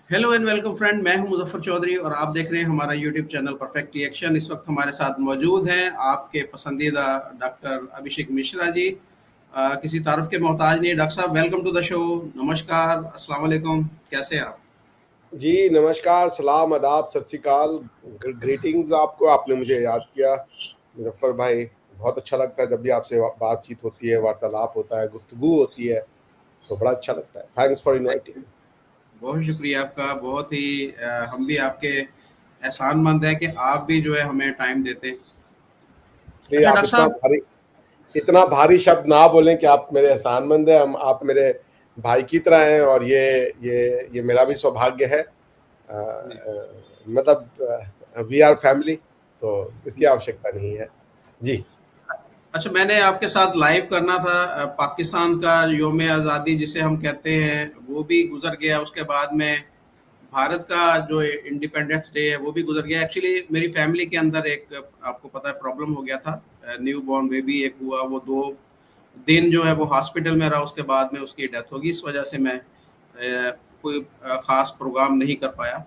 Hello and welcome friend, मैं हूं मुजफ्फर चौधरी और आप देख रहे हैं हमारा यूट्यूब चैनल परफेक्ट रिएक्शन। इस वक्त हमारे साथ मौजूद हैं आपके पसंदीदा डॉक्टर अभिषेक मिश्रा जी। किसी तारुफ के मोहताज नहीं। डॉक्टर साहब, वेलकम टू द शो। नमस्कार, अस्सलाम वालेकुम, कैसे हैं आप? जी नमस्कार, सलाम, आदाब, सत श्री अकाल, ग्रीटिंग्स आपको। आपने मुझे याद किया मुजफ्फर भाई। बहुत अच्छा लगता है जब भी आपसे बातचीत होती है, वार्तालाप होता है, गुफ्तगू होती है, तो बड़ा अच्छा लगता है। Thanks for inviting. बहुत शुक्रिया आपका। बहुत ही हम भी आपके एहसानमंद हैं कि आप भी जो है हमें टाइम देते हैं। ये अच्छा आप डॉक्टर साहब। इतना भारी शब्द ना बोलें कि आप मेरे एहसानमंद हैं। हम आप मेरे भाई की तरह हैं, और ये मेरा भी सौभाग्य है। मतलब वी आर फैमिली, तो इसकी आवश्यकता नहीं है जी। अच्छा, मैंने आपके साथ लाइव करना था। पाकिस्तान का योम आज़ादी जिसे हम कहते हैं वो भी गुजर गया। उसके बाद में भारत का जो इंडिपेंडेंस डे है वो भी गुजर गया। एक्चुअली मेरी फैमिली के अंदर एक, आपको पता है, प्रॉब्लम हो गया था। न्यू बॉर्न बेबी एक हुआ, वो 2 दिन जो है वो हॉस्पिटल में रहा। उसके बाद में उसकी डेथ होगी। इस वजह से मैं कोई ख़ास प्रोग्राम नहीं कर पाया।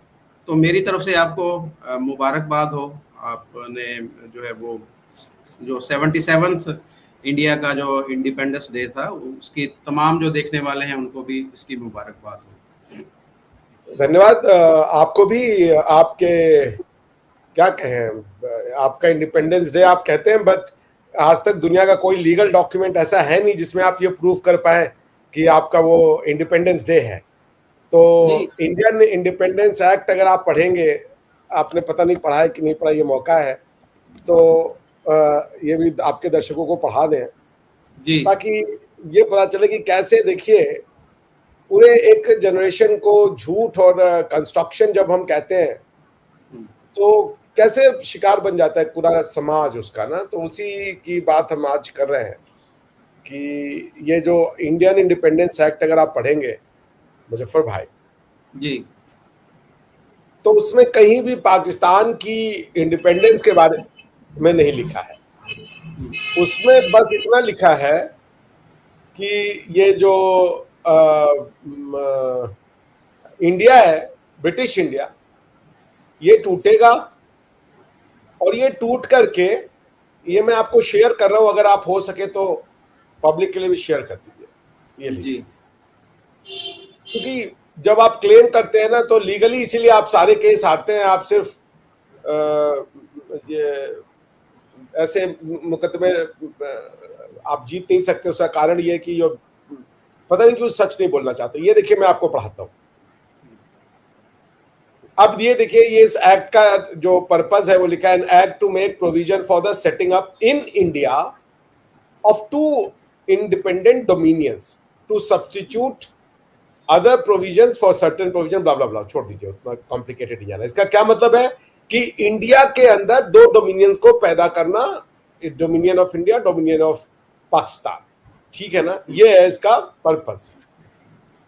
तो मेरी तरफ से आपको मुबारकबाद हो। आपने जो है वो जो 77th इंडिया का जो इंडिपेंडेंस डे था, उसकी तमाम जो देखने वाले हैं उनको भी इसकी मुबारकबाद हो। धन्यवाद। आपको भी। आपके क्या कहें, आपका इंडिपेंडेंस डे आप कहते हैं, बट आज तक दुनिया का कोई लीगल डॉक्यूमेंट ऐसा है नहीं जिसमें आप ये प्रूव कर पाए कि आपका वो इंडिपेंडेंस डे है। तो जी। इंडियन इंडिपेंडेंस एक्ट अगर आप पढ़ेंगे, आपने पता नहीं पढ़ा है कि नहीं पढ़ा, ये मौका है तो ये भी आपके दर्शकों को पढ़ा दें, जी। ताकि ये पता चले कि कैसे, देखिए, पूरे एक जनरेशन को झूठ और कंस्ट्रक्शन जब हम कहते हैं तो कैसे शिकार बन जाता है पूरा समाज उसका ना। तो उसी की बात हम आज कर रहे हैं कि ये जो इंडियन इंडिपेंडेंस एक्ट अगर आप पढ़ेंगे मुजफ्फर भाई, जी। तो उसमें कहीं भी पाकिस्तान की इंडिपेंडेंस के बारे में नहीं लिखा है। उसमें बस इतना लिखा है कि ये जो इंडिया है, ब्रिटिश इंडिया, ये टूटेगा। और ये टूट करके, ये मैं आपको शेयर कर रहा हूं, अगर आप हो सके तो पब्लिक के लिए भी शेयर कर दीजिए। ये जी। लीजिए। क्योंकि जब आप क्लेम करते हैं ना, तो लीगली इसीलिए आप सारे केस हारते हैं। आप सिर्फ ये ऐसे मुकदमे आप जीत नहीं सकते। उसका कारण ये कि जो पता नहीं क्यों सच नहीं बोलना चाहते। ये देखिए, मैं आपको पढ़ाता हूं। अब ये देखिए, ये इस एक्ट का जो पर्पस है वो लिखा है, an act to make provision for the setting up in India of 2 independent dominions to substitute other provisions for certain provision, blah blah blah. छोड़ दीजिए, उतना कॉम्प्लिकेटेड नहीं जाना। इसका क्या मतलब है कि इंडिया के अंदर 2 डोमिनियंस को पैदा करना, dominion of India, dominion of Pakistan. ठीक है ना, ये है इसका पर्पस।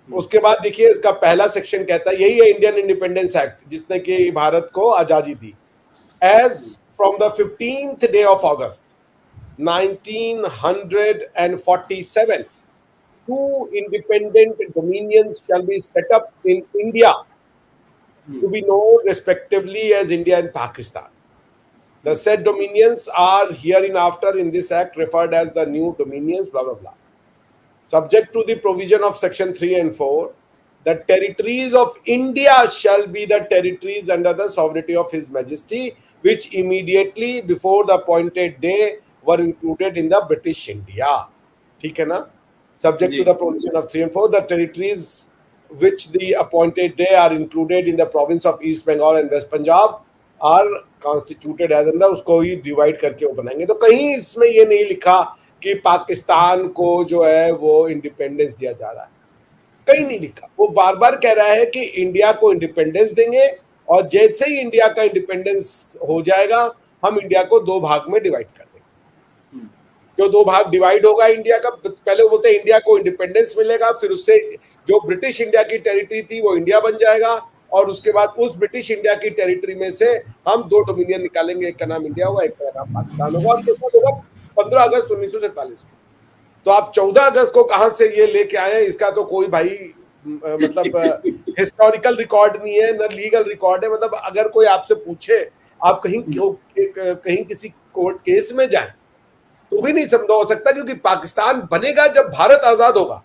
उसके बाद देखिए, इसका पहला सेक्शन कहता है, यही है इंडियन इंडिपेंडेंस एक्ट जिसने कि भारत को आजादी दी। As from the 15th day of August 1947, 2 independent dominions shall be set up in India to be known respectively as India and Pakistan. The said dominions are hereinafter in this act referred as the new dominions, blah blah blah. Subject to the provision of section 3 and 4, the territories of India shall be the territories under the sovereignty of His Majesty, which immediately before the appointed day were included in the British India. ठीक है ना? Subject to the provision of 3 and 4, the territories which the appointed day are included in the province of East Bengal and West Punjab are constituted as under, उसको ही divide करके वो बनाएंगे। तो कहीं इसमें ये नहीं लिखा कि पाकिस्तान को जो है वो इंडिपेंडेंस दिया जा रहा है, कहीं नहीं लिखा। वो बार बार कह रहा है कि इंडिया को इंडिपेंडेंस देंगे, और जैसे ही इंडिया का इंडिपेंडेंस हो जाएगा हम इंडिया को 2 भाग में डिवाइड कर देंगे। जो 2 भाग डिवाइड होगा इंडिया का, पहले वो बोलते हैं इंडिया को इंडिपेंडेंस मिलेगा, फिर उससे जो ब्रिटिश इंडिया की टेरिटरी थी वो इंडिया बन जाएगा, और उसके बाद उस ब्रिटिश इंडिया की टेरिटरी में से हम 2 डोमिनियन निकालेंगे, एक का नाम इंडिया होगा, एक का नाम पाकिस्तान होगा। और कैसा होगा? 15 अगस्त 1947 को। तो आप 14 अगस्त को कहां से ये लेके आए, इसका तो कोई भाई मतलब हिस्टोरिकल रिकॉर्ड नहीं है, न लीगल रिकॉर्ड है। मतलब अगर कोई आपसे पूछे, आप कहीं किसी कोर्ट केस में जाएं तो भी नहीं समझा हो सकता, क्योंकि पाकिस्तान बनेगा जब भारत आजाद होगा।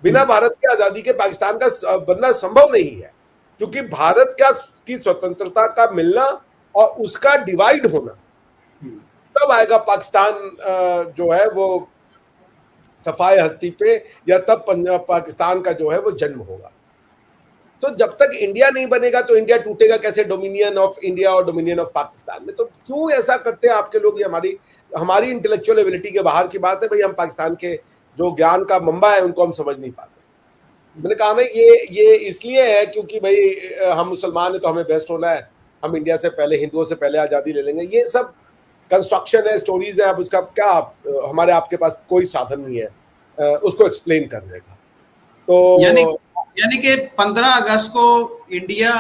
बिना भारत की आजादी के पाकिस्तान का बनना संभव नहीं है, क्योंकि भारत की स्वतंत्रता का मिलना और उसका डिवाइड होना, तब आएगा पाकिस्तान जो है वो सफाए हस्ती पे, या तब पाकिस्तान का जो है वो जन्म होगा। तो जब तक इंडिया नहीं बनेगा तो इंडिया टूटेगा कैसे, डोमिनियन ऑफ इंडिया और डोमिनियन ऑफ पाकिस्तान में। तो क्यों ऐसा करते हैं आपके लोग? ये हमारी इंटेलेक्चुअल एबिलिटी के बाहर की बात है भाई। हम पाकिस्तान के जो ज्ञान का मंबा है उनको हम समझ नहीं पाते। मैंने कहा ना, ये इसलिए है क्योंकि भाई हम मुसलमान है तो हमें बेस्ट होना है, हम इंडिया से पहले, हिंदुओं से पहले आजादी ले लेंगे। ये सब कंस्ट्रक्शन है, स्टोरीज है। अब उसका क्या हमारे आपके पास कोई साधन नहीं है उसको एक्सप्लेन करने का। तो यानी कि 15 अगस्त को इंडिया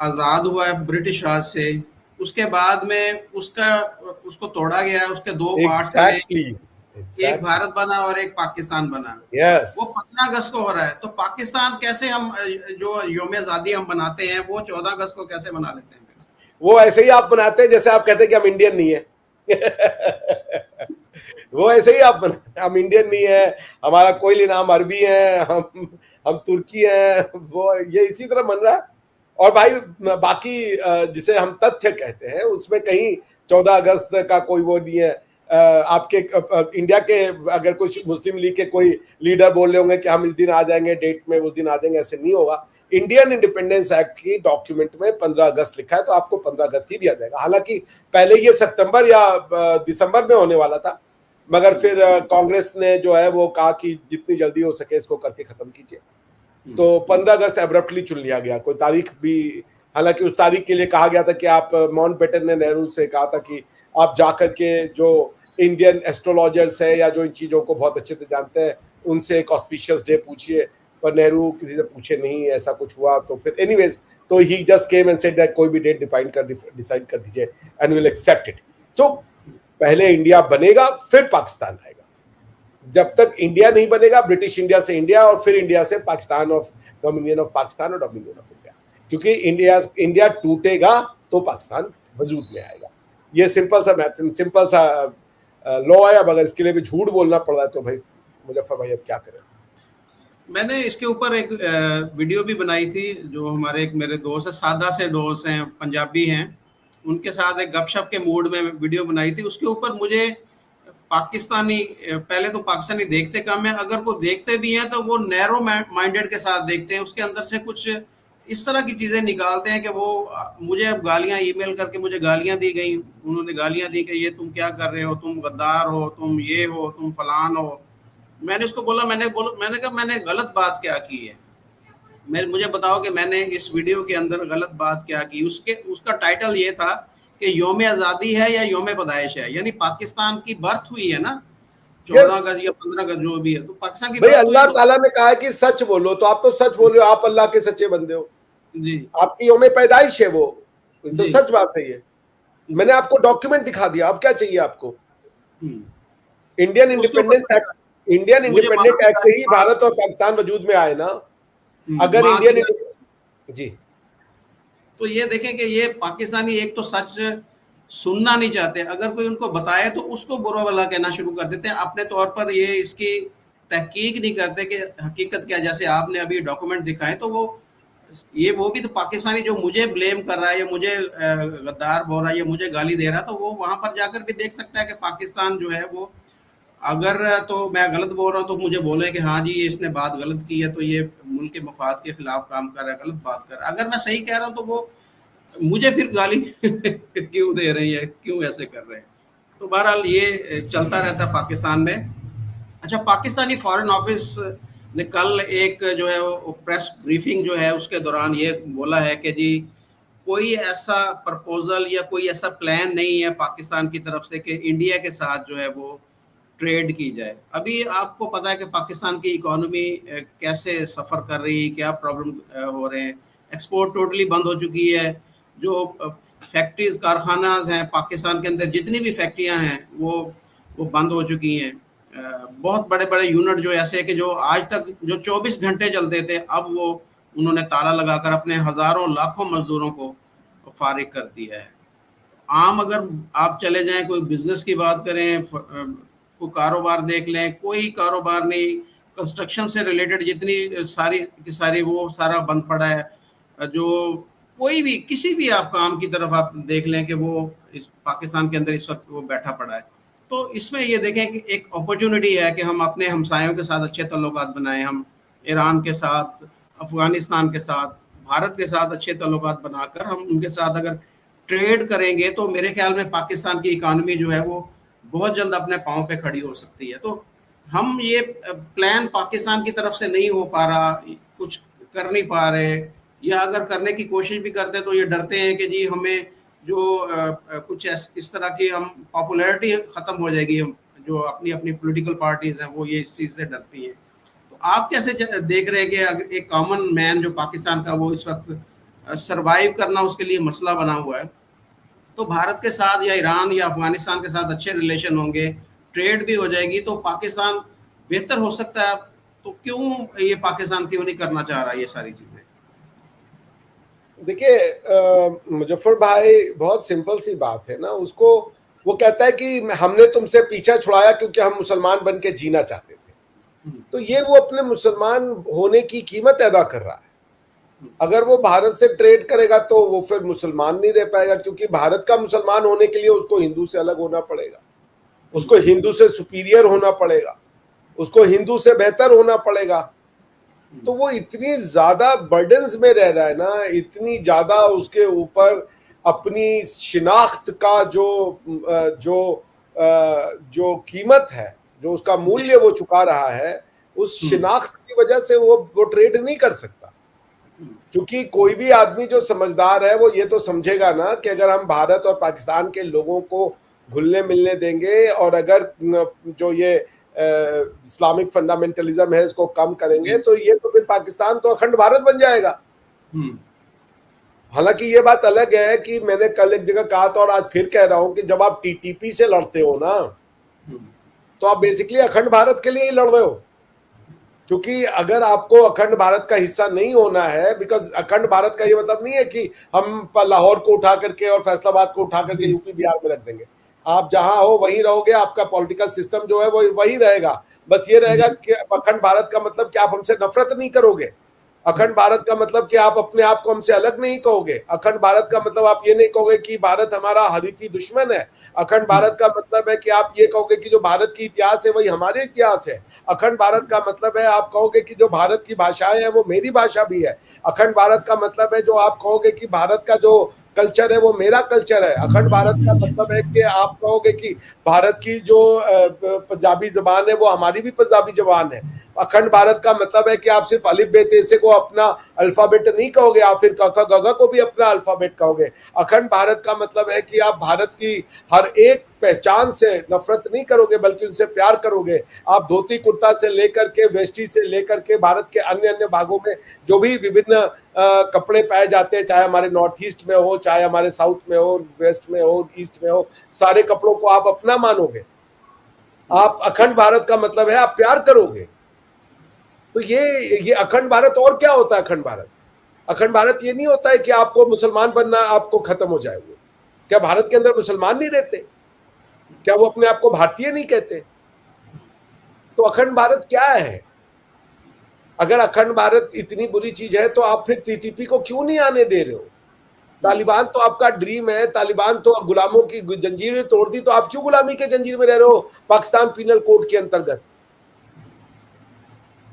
आजाद हुआ है ब्रिटिश राज से, उसके बाद में उसको तोड़ा गया, उसके दो पार्ट बने, एक भारत बना और एक पाकिस्तान बना। वो 15 अगस्त को हो रहा है। तो पाकिस्तान कैसे, हम जो यौम आजादी हम बनाते हैं वो 14 अगस्त को कैसे बना लेते हैं? वो ऐसे ही आप बनाते हैं जैसे आप कहते हैं कि हम इंडियन नहीं है। वो ऐसे ही हम इंडियन नहीं है, हमारा कोई नाम अरबी है, हम तुर्की हैं, वो ये इसी तरह बन रहा है। और भाई बाकी जिसे हम तथ्य कहते हैं उसमें कहीं 14 अगस्त का कोई वो नहीं है। आपके इंडिया के अगर कुछ मुस्लिम लीग के कोई लीडर बोल रहे होंगे कि हम इस दिन आ जाएंगे, डेट में उस दिन आ जाएंगे, ऐसे नहीं होगा। इंडियन इंडिपेंडेंस एक्ट की डॉक्यूमेंट में 15 अगस्त लिखा है, तो आपको 15 अगस्त ही दिया जाएगा। हालांकि पहले ये सितंबर या दिसंबर में होने वाला था, मगर फिर कांग्रेस ने जो है वो कहा कि जितनी जल्दी हो सके इसको करके खत्म कीजिए, तो 15 अगस्त एब्रप्टली चुन लिया गया। कोई तारीख भी, हालांकि उस तारीख के लिए कहा गया था कि आप, माउंटबेटन ने नेहरू से कहा था कि आप जाकर के जो इंडियन एस्ट्रोलॉजर्स है या जो इन चीजों को बहुत अच्छे से जानते हैं उनसे एक ऑस्पिशियस डे पूछिए, पर नेहरू किसी से पूछे नहीं, ऐसा कुछ हुआ। तो फिर एनीवेज, तो he just came and said that कोई भी डेट डिसाइड कर दीजिए एंड विल एक्सेप्ट इट। तो पहले इंडिया बनेगा फिर पाकिस्तान आएगा। जब तक इंडिया नहीं बनेगा, ब्रिटिश इंडिया से इंडिया और फिर इंडिया से Pakistan, of dominion of Pakistan और डोमिनियन ऑफ इंडिया, क्योंकि इंडिया टूटेगा तो पाकिस्तान वजूद में आएगा। ये सिंपल सा लॉ है। अब अगर इसके लिए भी झूठ बोलना पड़ रहा है तो भाई मुजफ्फर भाई अब क्या करें। मैंने इसके ऊपर एक वीडियो भी बनाई थी, जो हमारे एक मेरे दोस्त है, सादा से दोस्त हैं, पंजाबी हैं, उनके साथ एक गपशप के मूड में वीडियो बनाई थी। उसके ऊपर मुझे पाकिस्तानी, पहले तो पाकिस्तानी देखते कम है, अगर वो देखते भी हैं तो वो नैरो माइंडेड के साथ देखते हैं। उसके अंदर से कुछ इस तरह की चीज़ें निकालते हैं कि वो मुझे अब गालियाँ ईमेल करके मुझे गालियाँ दी गई, उन्होंने गालियाँ दी कि ये तुम क्या कर रहे हो, तुम गद्दार हो, तुम ये हो, तुम फलान हो। मैंने उसको बोला, मैंने कहा मैंने गलत बात क्या की है, मुझे बताओ कि मैंने इस वीडियो के अंदर गलत बात क्या की। उसका टाइटल ये था कि यौम आज़ादी है या यौम पैदाइश है, यानी पाकिस्तान की बर्थ हुई है ना 14 अगस्त या 15 अगस्त जो भी है, तो पाकिस्तान की भाई अल्लाह ताला ने कहा है कि सच बोलो, तो आप तो सच बोल रहे हो, आप अल्लाह के सच्चे बंदे हो जी, आपकी यौम पैदाइश है वो, तो सच बात है ये। मैंने आपको डॉक्यूमेंट दिखा दिया, अब क्या चाहिए आपको? Indian independence act, Indian independent act से ही भारत और पाकिस्तान वजूद में आए ना। अगर इंडियन, जी, तो ये देखें कि ये पाकिस्तानी एक तो सच सुनना नहीं चाहते, अगर कोई उनको बताए तो उसको बुरा भला कहना शुरू कर देते हैं अपने तौर पर, ये इसकी तहकीक नहीं करते कि हकीकत क्या। जैसे आपने अभी डॉक्यूमेंट दिखाए, तो वो भी तो पाकिस्तानी जो मुझे ब्लेम कर रहा है, या मुझे गद्दार बोल रहा है, या मुझे गाली दे रहा है, तो वो वहां पर जाकर भी देख सकता है कि पाकिस्तान जो है वो, अगर तो मैं गलत बोल रहा हूँ तो मुझे बोले कि हाँ जी ये इसने बात गलत की है, तो ये मुल्क के मफाद के खिलाफ काम कर रहा है, गलत बात कर रहा है। अगर मैं सही कह रहा हूँ तो वो मुझे फिर गाली क्यों दे रही है, क्यों ऐसे कर रहे हैं। तो बहरहाल ये चलता रहता है पाकिस्तान में। अच्छा, पाकिस्तानी फॉरेन ऑफिस ने कल एक जो है वो प्रेस ब्रीफिंग जो है उसके दौरान ये बोला है कि जी कोई ऐसा प्रपोजल या कोई ऐसा प्लान नहीं है पाकिस्तान की तरफ से कि इंडिया के साथ जो है वो ट्रेड की जाए। अभी आपको पता है कि पाकिस्तान की इकोनॉमी कैसे सफ़र कर रही है, क्या प्रॉब्लम हो रहे हैं, एक्सपोर्ट टोटली बंद हो चुकी है। जो फैक्ट्रीज कारखानाज हैं पाकिस्तान के अंदर, जितनी भी फैक्ट्रियां हैं वो बंद हो चुकी हैं। बहुत बड़े बड़े यूनिट जो ऐसे कि जो आज तक जो 24 घंटे चलते थे, अब वो उन्होंने ताला लगाकर अपने हजारों लाखों मजदूरों को फारिग कर दिया है। आम अगर आप चले जाएं, कोई बिजनेस की बात करें, कोई कारोबार देख लें, कोई कारोबार नहीं, कंस्ट्रक्शन से रिलेटेड जितनी सारी की सारी वो सारा बंद पड़ा है। जो कोई भी किसी भी आप काम की तरफ आप देख लें कि वो इस पाकिस्तान के अंदर इस वक्त वो बैठा पड़ा है। तो इसमें ये देखें कि एक अपॉर्चुनिटी है कि हम अपने हमसायों के साथ अच्छे ताल्लुकात बनाएं। हम ईरान के साथ, अफगानिस्तान के साथ, भारत के साथ अच्छे ताल्लुकात बनाकर हम उनके साथ अगर ट्रेड करेंगे तो मेरे ख्याल में पाकिस्तान की इकानमी जो है वो बहुत जल्द अपने पाँव पे खड़ी हो सकती है। तो हम ये प्लान पाकिस्तान की तरफ से नहीं हो पा रहा, कुछ कर नहीं पा रहे, या अगर करने की कोशिश भी करते हैं तो ये डरते हैं कि जी हमें जो कुछ इस तरह की हम पॉपुलैरिटी ख़त्म हो जाएगी। हम जो अपनी अपनी पॉलिटिकल पार्टीज़ हैं वो ये इस चीज़ से डरती हैं। तो आप कैसे देख रहे हैं कि अगर एक कॉमन मैन जो पाकिस्तान का वो इस वक्त सरवाइव करना उसके लिए मसला बना हुआ है, तो भारत के साथ या ईरान या अफगानिस्तान के साथ अच्छे रिलेशन होंगे, ट्रेड भी हो जाएगी, तो पाकिस्तान बेहतर हो सकता है। तो क्यों ये पाकिस्तान क्यों नहीं करना चाह रहा ये सारी चीजें? देखिए मुजफ्फर भाई, बहुत सिंपल सी बात है ना। उसको वो कहता है कि हमने तुमसे पीछा छुड़ाया क्योंकि हम मुसलमान बन के जीना चाहते थे। तो ये वो अपने मुसलमान होने की कीमत अदा कर रहा है। अगर वो भारत से ट्रेड करेगा तो वो फिर मुसलमान नहीं रह पाएगा, क्योंकि भारत का मुसलमान होने के लिए उसको हिंदू से अलग होना पड़ेगा, उसको हिंदू से सुपीरियर होना पड़ेगा, उसको हिंदू से बेहतर होना पड़ेगा। तो वो इतनी ज्यादा बर्डन्स में रह रहा है ना, इतनी ज्यादा उसके ऊपर अपनी शिनाख्त का जो जो जो कीमत है, जो उसका मूल्य वो चुका रहा है, उस शिनाख्त की वजह से वो ट्रेड नहीं कर सकता। क्योंकि कोई भी आदमी जो समझदार है वो ये तो समझेगा ना कि अगर हम भारत और पाकिस्तान के लोगों को घुलने मिलने देंगे और अगर जो ये इस्लामिक फंडामेंटलिज्म है इसको कम करेंगे तो ये तो फिर पाकिस्तान तो अखंड भारत बन जाएगा। हालांकि ये बात अलग है कि मैंने कल एक जगह कहा था और आज फिर कह रहा हूं कि जब आप टीटीपी से लड़ते हो ना, तो आप बेसिकली अखंड भारत के लिए ही लड़ रहे हो। क्योंकि अगर आपको अखंड भारत का हिस्सा नहीं होना है, बिकॉज अखंड भारत का ये मतलब नहीं है कि हम लाहौर को उठा करके और फैसलाबाद को उठा करके यूपी बिहार में रख देंगे। आप जहां हो वहीं रहोगे, आपका पॉलिटिकल सिस्टम जो है वो वही रहेगा। बस ये रहेगा कि अखंड भारत का मतलब कि आप हमसे नफरत नहीं करोगे। अखंड भारत का मतलब कि आप अपने आप को हमसे अलग नहीं कहोगे। अखंड भारत का मतलब आप ये नहीं कहोगे कि भारत हमारा हरीफी दुश्मन है। अखंड भारत का मतलब है कि आप ये कहोगे कि जो भारत की इतिहास है वही हमारे इतिहास है। अखंड भारत का मतलब है आप कहोगे कि जो भारत की भाषाएं हैं वो मेरी भाषा भी है। अखंड भारत का मतलब है जो आप कहोगे कि भारत का जो कल्चर है वो मेरा कल्चर है। अखंड भारत का मतलब है कि आप कहोगे कि भारत की जो पंजाबी जबान है वो हमारी भी पंजाबी जबान है। अखंड भारत का मतलब है कि आप सिर्फ अलिफ बे ते से को अपना अल्फाबेट नहीं कहोगे, आप फिर क ख ग घ को भी अपना अल्फाबेट कहोगे। अखंड भारत का मतलब है कि आप भारत की हर एक पहचान से नफरत नहीं करोगे बल्कि उनसे प्यार करोगे। आप धोती कुर्ता से लेकर के वेष्टी से लेकर के भारत के अन्य अन्य भागों में जो भी विभिन्न कपड़े पाए जाते हैं, चाहे हमारे नॉर्थ ईस्ट में हो, चाहे हमारे साउथ में हो, वेस्ट में हो, ईस्ट में हो, सारे कपड़ों को आप अपना मानोगे। आप अखंड भारत का मतलब है आप प्यार करोगे। तो ये अखंड भारत और क्या होता है? अखंड भारत ये नहीं होता है कि आपको मुसलमान बनना आपको खत्म हो जाएगा। क्या भारत के अंदर मुसलमान नहीं रहते? क्या वो अपने आप को भारतीय नहीं कहते? तो अखंड भारत क्या है? अगर अखंड भारत इतनी बुरी चीज है तो आप फिर टीटीपी को क्यों नहीं आने दे रहे हो? तालिबान तो आपका ड्रीम है, तालिबान तो गुलामों की जंजीरें तोड़ दी, तो आप क्यों गुलामी के जंजीर में रह रहे हो? पाकिस्तान पीनल कोड के अंतर्गत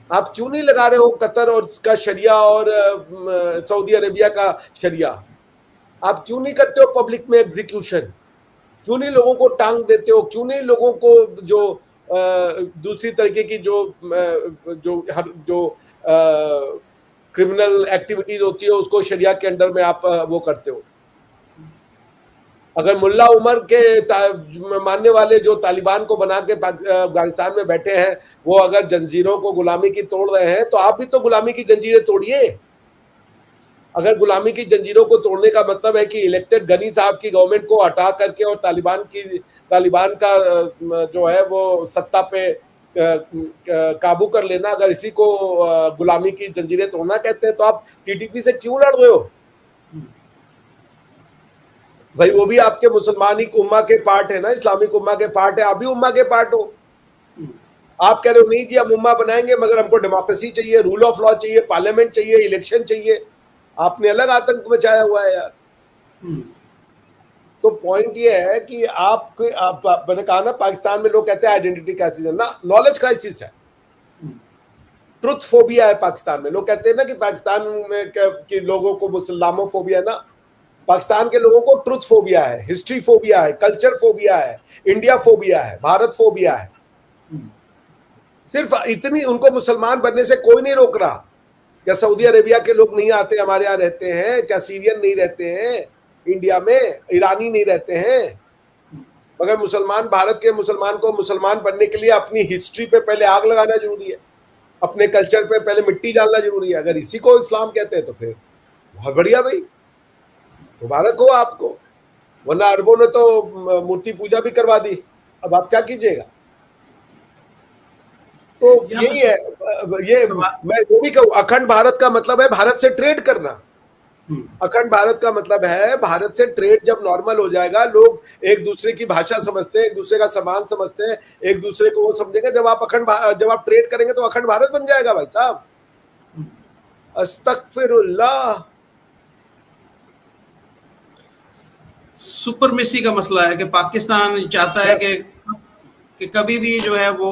आप क्यों नहीं लगा रहे हो कतर और का शरिया और सऊदी अरेबिया का शरिया? आप क्यों नहीं करते हो पब्लिक में एग्जीक्यूशन? क्यों नहीं लोगों को टांग देते हो? क्यों नहीं लोगों को जो दूसरी तरीके की जो क्रिमिनल एक्टिविटीज होती है उसको शरिया के अंडर में आप वो करते हो? अगर मुल्ला उमर के मानने वाले जो तालिबान को बना के अफगानिस्तान में बैठे हैं वो अगर जंजीरों को गुलामी की तोड़ रहे हैं तो आप भी तो गुलामी की जंजीरें तोड़िए। अगर गुलामी की जंजीरों को तोड़ने का मतलब है कि इलेक्टेड गनी साहब की गवर्नमेंट को हटा करके और तालिबान का जो है वो सत्ता पे काबू कर लेना, अगर इसी को गुलामी की जंजीरें तोड़ना कहते हैं, तो आप टीटीपी से क्यों लड़ रहे हो भाई? वो भी आपके मुसलमान उम्मा के पार्ट है ना, इस्लामिक उम्मा के पार्ट है, आप भी उम्मा के पार्ट हो। आप कह रहे हो नहीं जी हम उम्मा बनाएंगे मगर हमको डेमोक्रेसी चाहिए, रूल ऑफ लॉ चाहिए, पार्लियामेंट चाहिए, इलेक्शन चाहिए। आपने अलग आतंक मचाया हुआ है यार। तो पॉइंट ये है कि मैंने कहा ना, पाकिस्तान में लोग कहते हैं आइडेंटिटी क्राइसिस है ना, नॉलेज क्राइसिस है, ट्रुथ फोबिया है पाकिस्तान में। लोग कहते हैं ना कि पाकिस्तान में कि लोगों को मुसलमानोफोबिया ना, पाकिस्तान के लोगों को ट्रुथ फोबिया है, हिस्ट्री फोबिया है, कल्चर फोबिया है, इंडिया फोबिया है, भारत फोबिया है। सिर्फ इतनी, उनको मुसलमान बनने से कोई नहीं रोक रहा। क्या सऊदी अरेबिया के लोग नहीं आते हमारे यहाँ रहते हैं? क्या सीरियन नहीं रहते हैं इंडिया में? ईरानी नहीं रहते हैं? मगर मुसलमान, भारत के मुसलमान को मुसलमान बनने के लिए अपनी हिस्ट्री पे पहले आग लगाना जरूरी है, अपने कल्चर पे पहले मिट्टी डालना जरूरी है। अगर इसी को इस्लाम कहते हैं तो फिर बहुत बढ़िया भाई, मुबारक हो आपको। वरना अरबों ने तो मूर्ति पूजा भी करवा दी, अब आप क्या कीजिएगा? तो यही है, ये मैं वो भी कहूँ, अखंड भारत का मतलब है भारत से ट्रेड करना। अखंड भारत का मतलब है भारत से ट्रेड जब नॉर्मल हो जाएगा, लोग एक दूसरे की भाषा समझते हैं, एक दूसरे का सामान समझते हैं, एक दूसरे को वो समझेंगे, जब आप ट्रेड करेंगे तो अखंड भारत बन जाएगा भाई साहब। अस्तगफिरुल्लाह। सुपरमेसी का मसला है कि पाकिस्तान चाहता है कि कभी भी जो है वो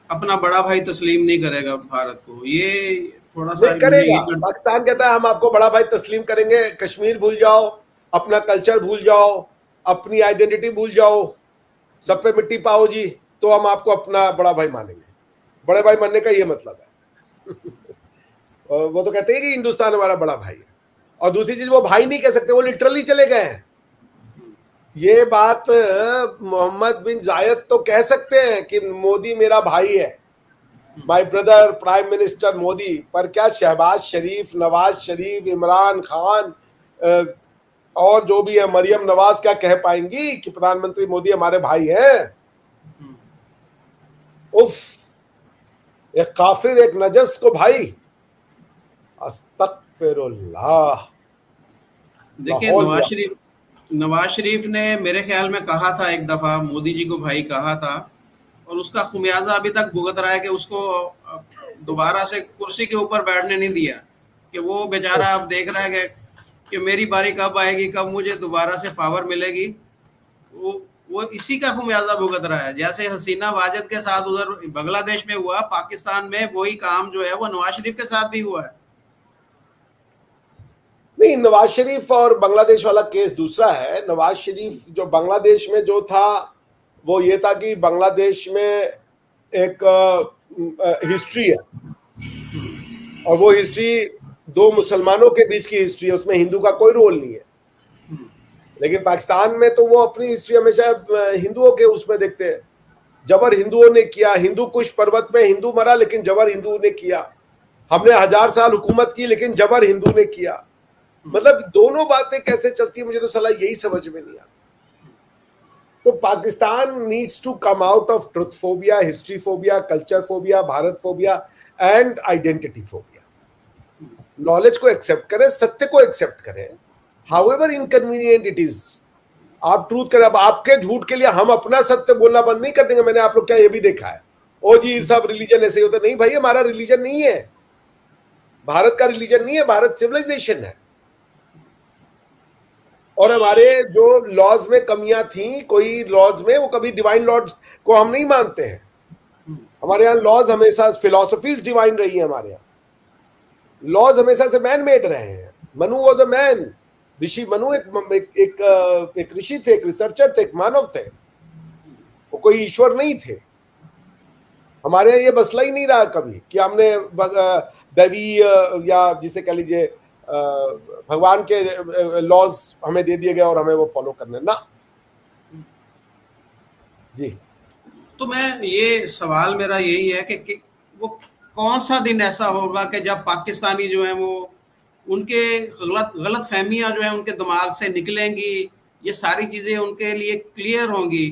अपना बड़ा भाई तस्लीम नहीं करेगा भारत को। ये थोड़ा सा करेगा। पाकिस्तान कहता है हम आपको बड़ा भाई तस्लीम करेंगे, कश्मीर भूल जाओ, अपना कल्चर भूल जाओ, अपनी आइडेंटिटी भूल जाओ, सब पे मिट्टी पाओ जी, तो हम आपको अपना बड़ा भाई मानेंगे। बड़े भाई मानने का ये मतलब है। वो तो कहते हैं कि हिंदुस्तान हमारा बड़ा भाई है। और दूसरी चीज, वो भाई नहीं कह सकते, वो लिटरली चले गए हैं। ये बात मोहम्मद बिन जायद तो कह सकते हैं कि मोदी मेरा भाई है, my brother prime minister Modi, पर क्या शहबाज शरीफ, नवाज शरीफ, इमरान खान और जो भी है, मरियम नवाज क्या कह पाएंगी कि प्रधानमंत्री मोदी हमारे भाई हैं? उफ, एक काफिर, एक नजस को भाई, अस्तगफिरुल्लाह। देखिए, नवाज शरीफ ने मेरे ख्याल में कहा था एक दफा, मोदी जी को भाई कहा था, और उसका खुमियाजा अभी तक भुगत रहा है कि उसको दोबारा से कुर्सी के ऊपर बैठने नहीं दिया। कि वो बेचारा अब देख रहा है कि मेरी बारी कब आएगी, कब मुझे दोबारा से पावर मिलेगी। वो इसी का खुमियाजा भुगत रहा है। जैसे हसीना वाजिद के साथ उधर बांग्लादेश में हुआ, पाकिस्तान में वही काम जो है वो नवाज शरीफ के साथ भी हुआ है। नहीं, नवाज शरीफ और बांग्लादेश वाला केस दूसरा है। नवाज शरीफ जो बांग्लादेश में जो था, वो ये था कि बांग्लादेश में एक हिस्ट्री है, और वो हिस्ट्री दो मुसलमानों के बीच की हिस्ट्री है, उसमें हिंदू का कोई रोल नहीं है। लेकिन पाकिस्तान में तो वो अपनी हिस्ट्री हमेशा हिंदुओं के उसमें देखते हैं। जबर हिंदुओं ने किया, हिंदू कुश पर्वत में हिंदू मरा, लेकिन जबर हिंदुओं ने किया। हमने 1000 साल हुकूमत की, लेकिन जबर हिंदू ने किया। मतलब दोनों बातें कैसे चलती है, मुझे तो साला यही समझ में नहीं आता। तो Pakistan needs to come out of truth phobia, history phobia, culture phobia, Bharat phobia and identity phobia. Knowledge को एक्सेप्ट करें, सत्य को एक्सेप्ट करें, हाउएवर इनकन्वीनियंट इट इज। आप ट्रूथ करें। अब आपके झूठ के लिए हम अपना सत्य बोलना बंद नहीं कर देंगे। मैंने आप लोग क्या ये भी देखा है, ओ जी सब रिलीजन ऐसे ही होता नहीं भाई, हमारा रिलीजन नहीं है, भारत का रिलीजन नहीं है, भारत सिविलाइजेशन है। और हमारे जो लॉज में कमियां थी, कोई लॉज में, वो कभी डिवाइन लॉज को हम नहीं मानते हैं। हमारे यहाँ लॉज हमेशा, फिलॉसफीज डिवाइन रही है हमारे यहाँ। लॉज हमेशा से मैन मेड रहे हैं। मनु वॉज अ मैन, ऋषि मनु एक ऋषि थे, एक रिसर्चर थे, एक मानव थे, वो कोई ईश्वर नहीं थे। हमारे यहाँ ये मसला ही नहीं रहा कभी कि हमने दैवी या जिसे कह लीजिए भगवान के लॉज हमें दे दिए गए और हमें वो फॉलो करने ना। जी, तो मैं ये सवाल मेरा यही है कि वो कौन सा दिन ऐसा होगा कि जब पाकिस्तानी जो है वो उनके गलत फहमियां जो है उनके दिमाग से निकलेंगी, ये सारी चीज़ें उनके लिए क्लियर होंगी।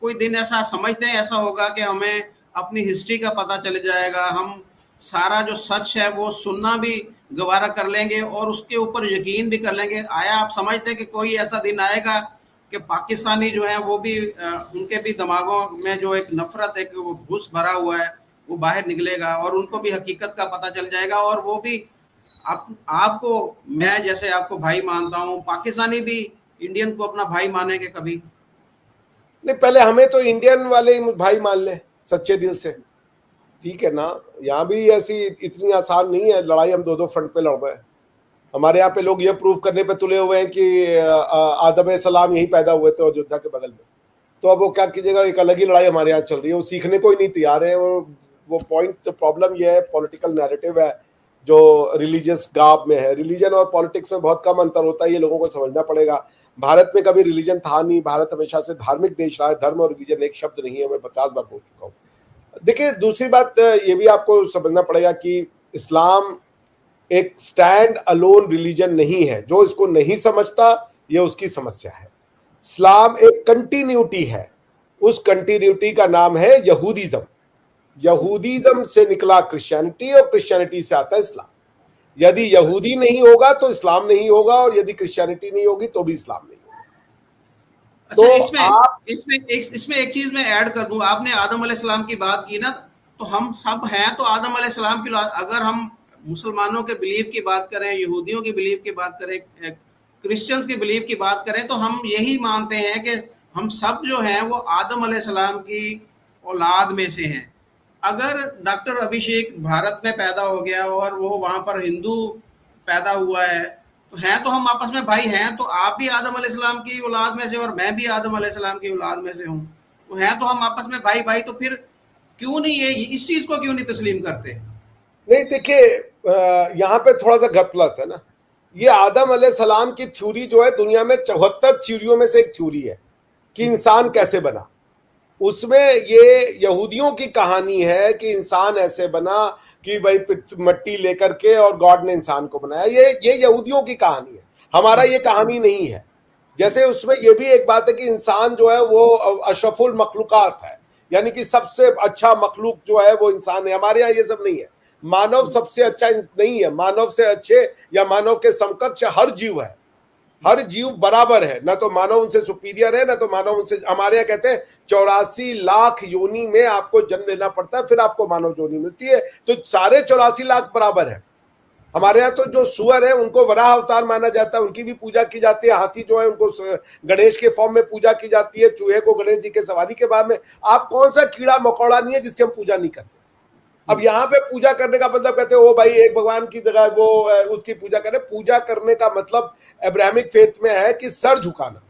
कोई दिन ऐसा समझते हैं ऐसा होगा कि हमें अपनी हिस्ट्री का पता चल जाएगा, हम सारा जो सच है वो सुनना भी गवारा कर लेंगे और उसके ऊपर यकीन भी कर लेंगे। आया आप समझते हैं कि कोई ऐसा दिन आएगा कि पाकिस्तानी जो है वो भी उनके भी दिमागों में जो एक नफरत, एक वो घुस भरा हुआ है, वो बाहर निकलेगा और उनको भी हकीकत का पता चल जाएगा और वो भी आपको, मैं जैसे आपको भाई मानता हूँ, पाकिस्तानी भी इंडियन को अपना भाई मानेंगे कभी नहीं, पहले हमें तो इंडियन वाले भाई मान ले सच्चे दिल से, ठीक है ना। यहाँ भी ऐसी इतनी आसान नहीं है लड़ाई, हम दो दो फ्रंट पे लड़ रहे हैं। हमारे यहाँ पे लोग ये प्रूव करने पे तुले हुए हैं कि आदम सलाम यही पैदा हुए थे अयोध्या के बगल में, तो अब वो क्या कीजिएगा, एक अलग ही लड़ाई हमारे यहाँ चल रही है, वो सीखने को ही नहीं तैयार है। वो पॉइंट प्रॉब्लम ये है, पॉलिटिकल नैरेटिव है जो रिलीजियस गाब में है। रिलीजन और पॉलिटिक्स में बहुत कम अंतर होता है, ये लोगों को समझना पड़ेगा। भारत में कभी रिलीजन था नहीं, भारत हमेशा से धार्मिक देश रहा है, धर्म और रिलीजन एक शब्द नहीं है, मैं 50 बार बोल चुका हूँ। देखिए, दूसरी बात ये भी आपको समझना पड़ेगा कि इस्लाम एक स्टैंड अलोन रिलीजन नहीं है। जो इसको नहीं समझता ये उसकी समस्या है। इस्लाम एक कंटिन्यूटी है, उस कंटिन्यूटी का नाम है यहूदीज्म। यहूदीज्म से निकला क्रिश्चियनिटी और क्रिश्चियनिटी से आता है इस्लाम। यदि यहूदी नहीं होगा तो इस्लाम नहीं होगा, और यदि क्रिश्चियनिटी नहीं होगी तो भी इस्लाम नहीं होगा। अच्छा, तो इसमें एक चीज मैं ऐड कर दूं। आपने आदम अलैहिस्सलाम की बात की ना, तो हम सब हैं तो आदम अलैहिस्सलाम की औलाद। अगर हम मुसलमानों के बिलीव की बात करें, यहूदियों की बिलीव की बात करें, क्रिश्चियंस की बिलीव की बात करें, तो हम यही मानते हैं कि हम सब जो हैं वो आदम अलैहिस्सलाम की औलाद में से हैं। अगर डॉक्टर अभिषेक भारत में पैदा हो गया और वो वहां पर हिंदू पैदा हुआ है, तो हैं तो हम आपस में भाई हैं। तो आप भी आदम अलैहिस्सलाम की औलाद में से और मैं भी आदम अलैहिस्सलाम की औलाद में से हूँ, तो हैं तो हम आपस में भाई भाई। तो फिर क्यों नहीं ये इस चीज को क्यों नहीं तस्लीम करते? नहीं, देखिए, यहाँ पे थोड़ा सा गलत है ना। ये आदम अलैहिस्सलाम की थ्योरी जो है दुनिया में 74 थ्योरियों में से एक थ्योरी है कि इंसान कैसे बना। उसमें ये यहूदियों की कहानी है कि इंसान ऐसे बना कि भाई मट्टी लेकर के और गॉड ने इंसान को बनाया। ये यहूदियों की कहानी है, हमारा ये कहानी नहीं है। जैसे उसमें ये भी एक बात है कि इंसान जो है वो अशरफुल मखलूकात है, यानी कि सबसे अच्छा मखलूक जो है वो इंसान है। हमारे यहाँ ये सब नहीं है। मानव सबसे अच्छा नहीं है, मानव से अच्छे या मानव के समकक्ष हर जीव है। हर जीव बराबर है, ना तो मानव उनसे सुपीरियर है, ना तो मानव उनसे। हमारे यहाँ कहते हैं 84 लाख योनि में आपको जन्म लेना पड़ता है, फिर आपको मानव योनि मिलती है। तो सारे 84 लाख बराबर है। हमारे यहाँ तो जो सुअर है उनको वराह अवतार माना जाता है, उनकी भी पूजा की जाती है। हाथी जो है उनको गणेश के फॉर्म में पूजा की जाती है, चूहे को गणेश जी के सवारी के बाद में। आप कौन सा कीड़ा मकोड़ा नहीं है जिसकी हम पूजा नहीं करते? अब यहाँ पे पूजा करने का मतलब कहते हैं ओ भाई एक भगवान की जगह वो उसकी पूजा करें। पूजा करने का मतलब अब्राहमिक फेथ में है कि सर झुकाना।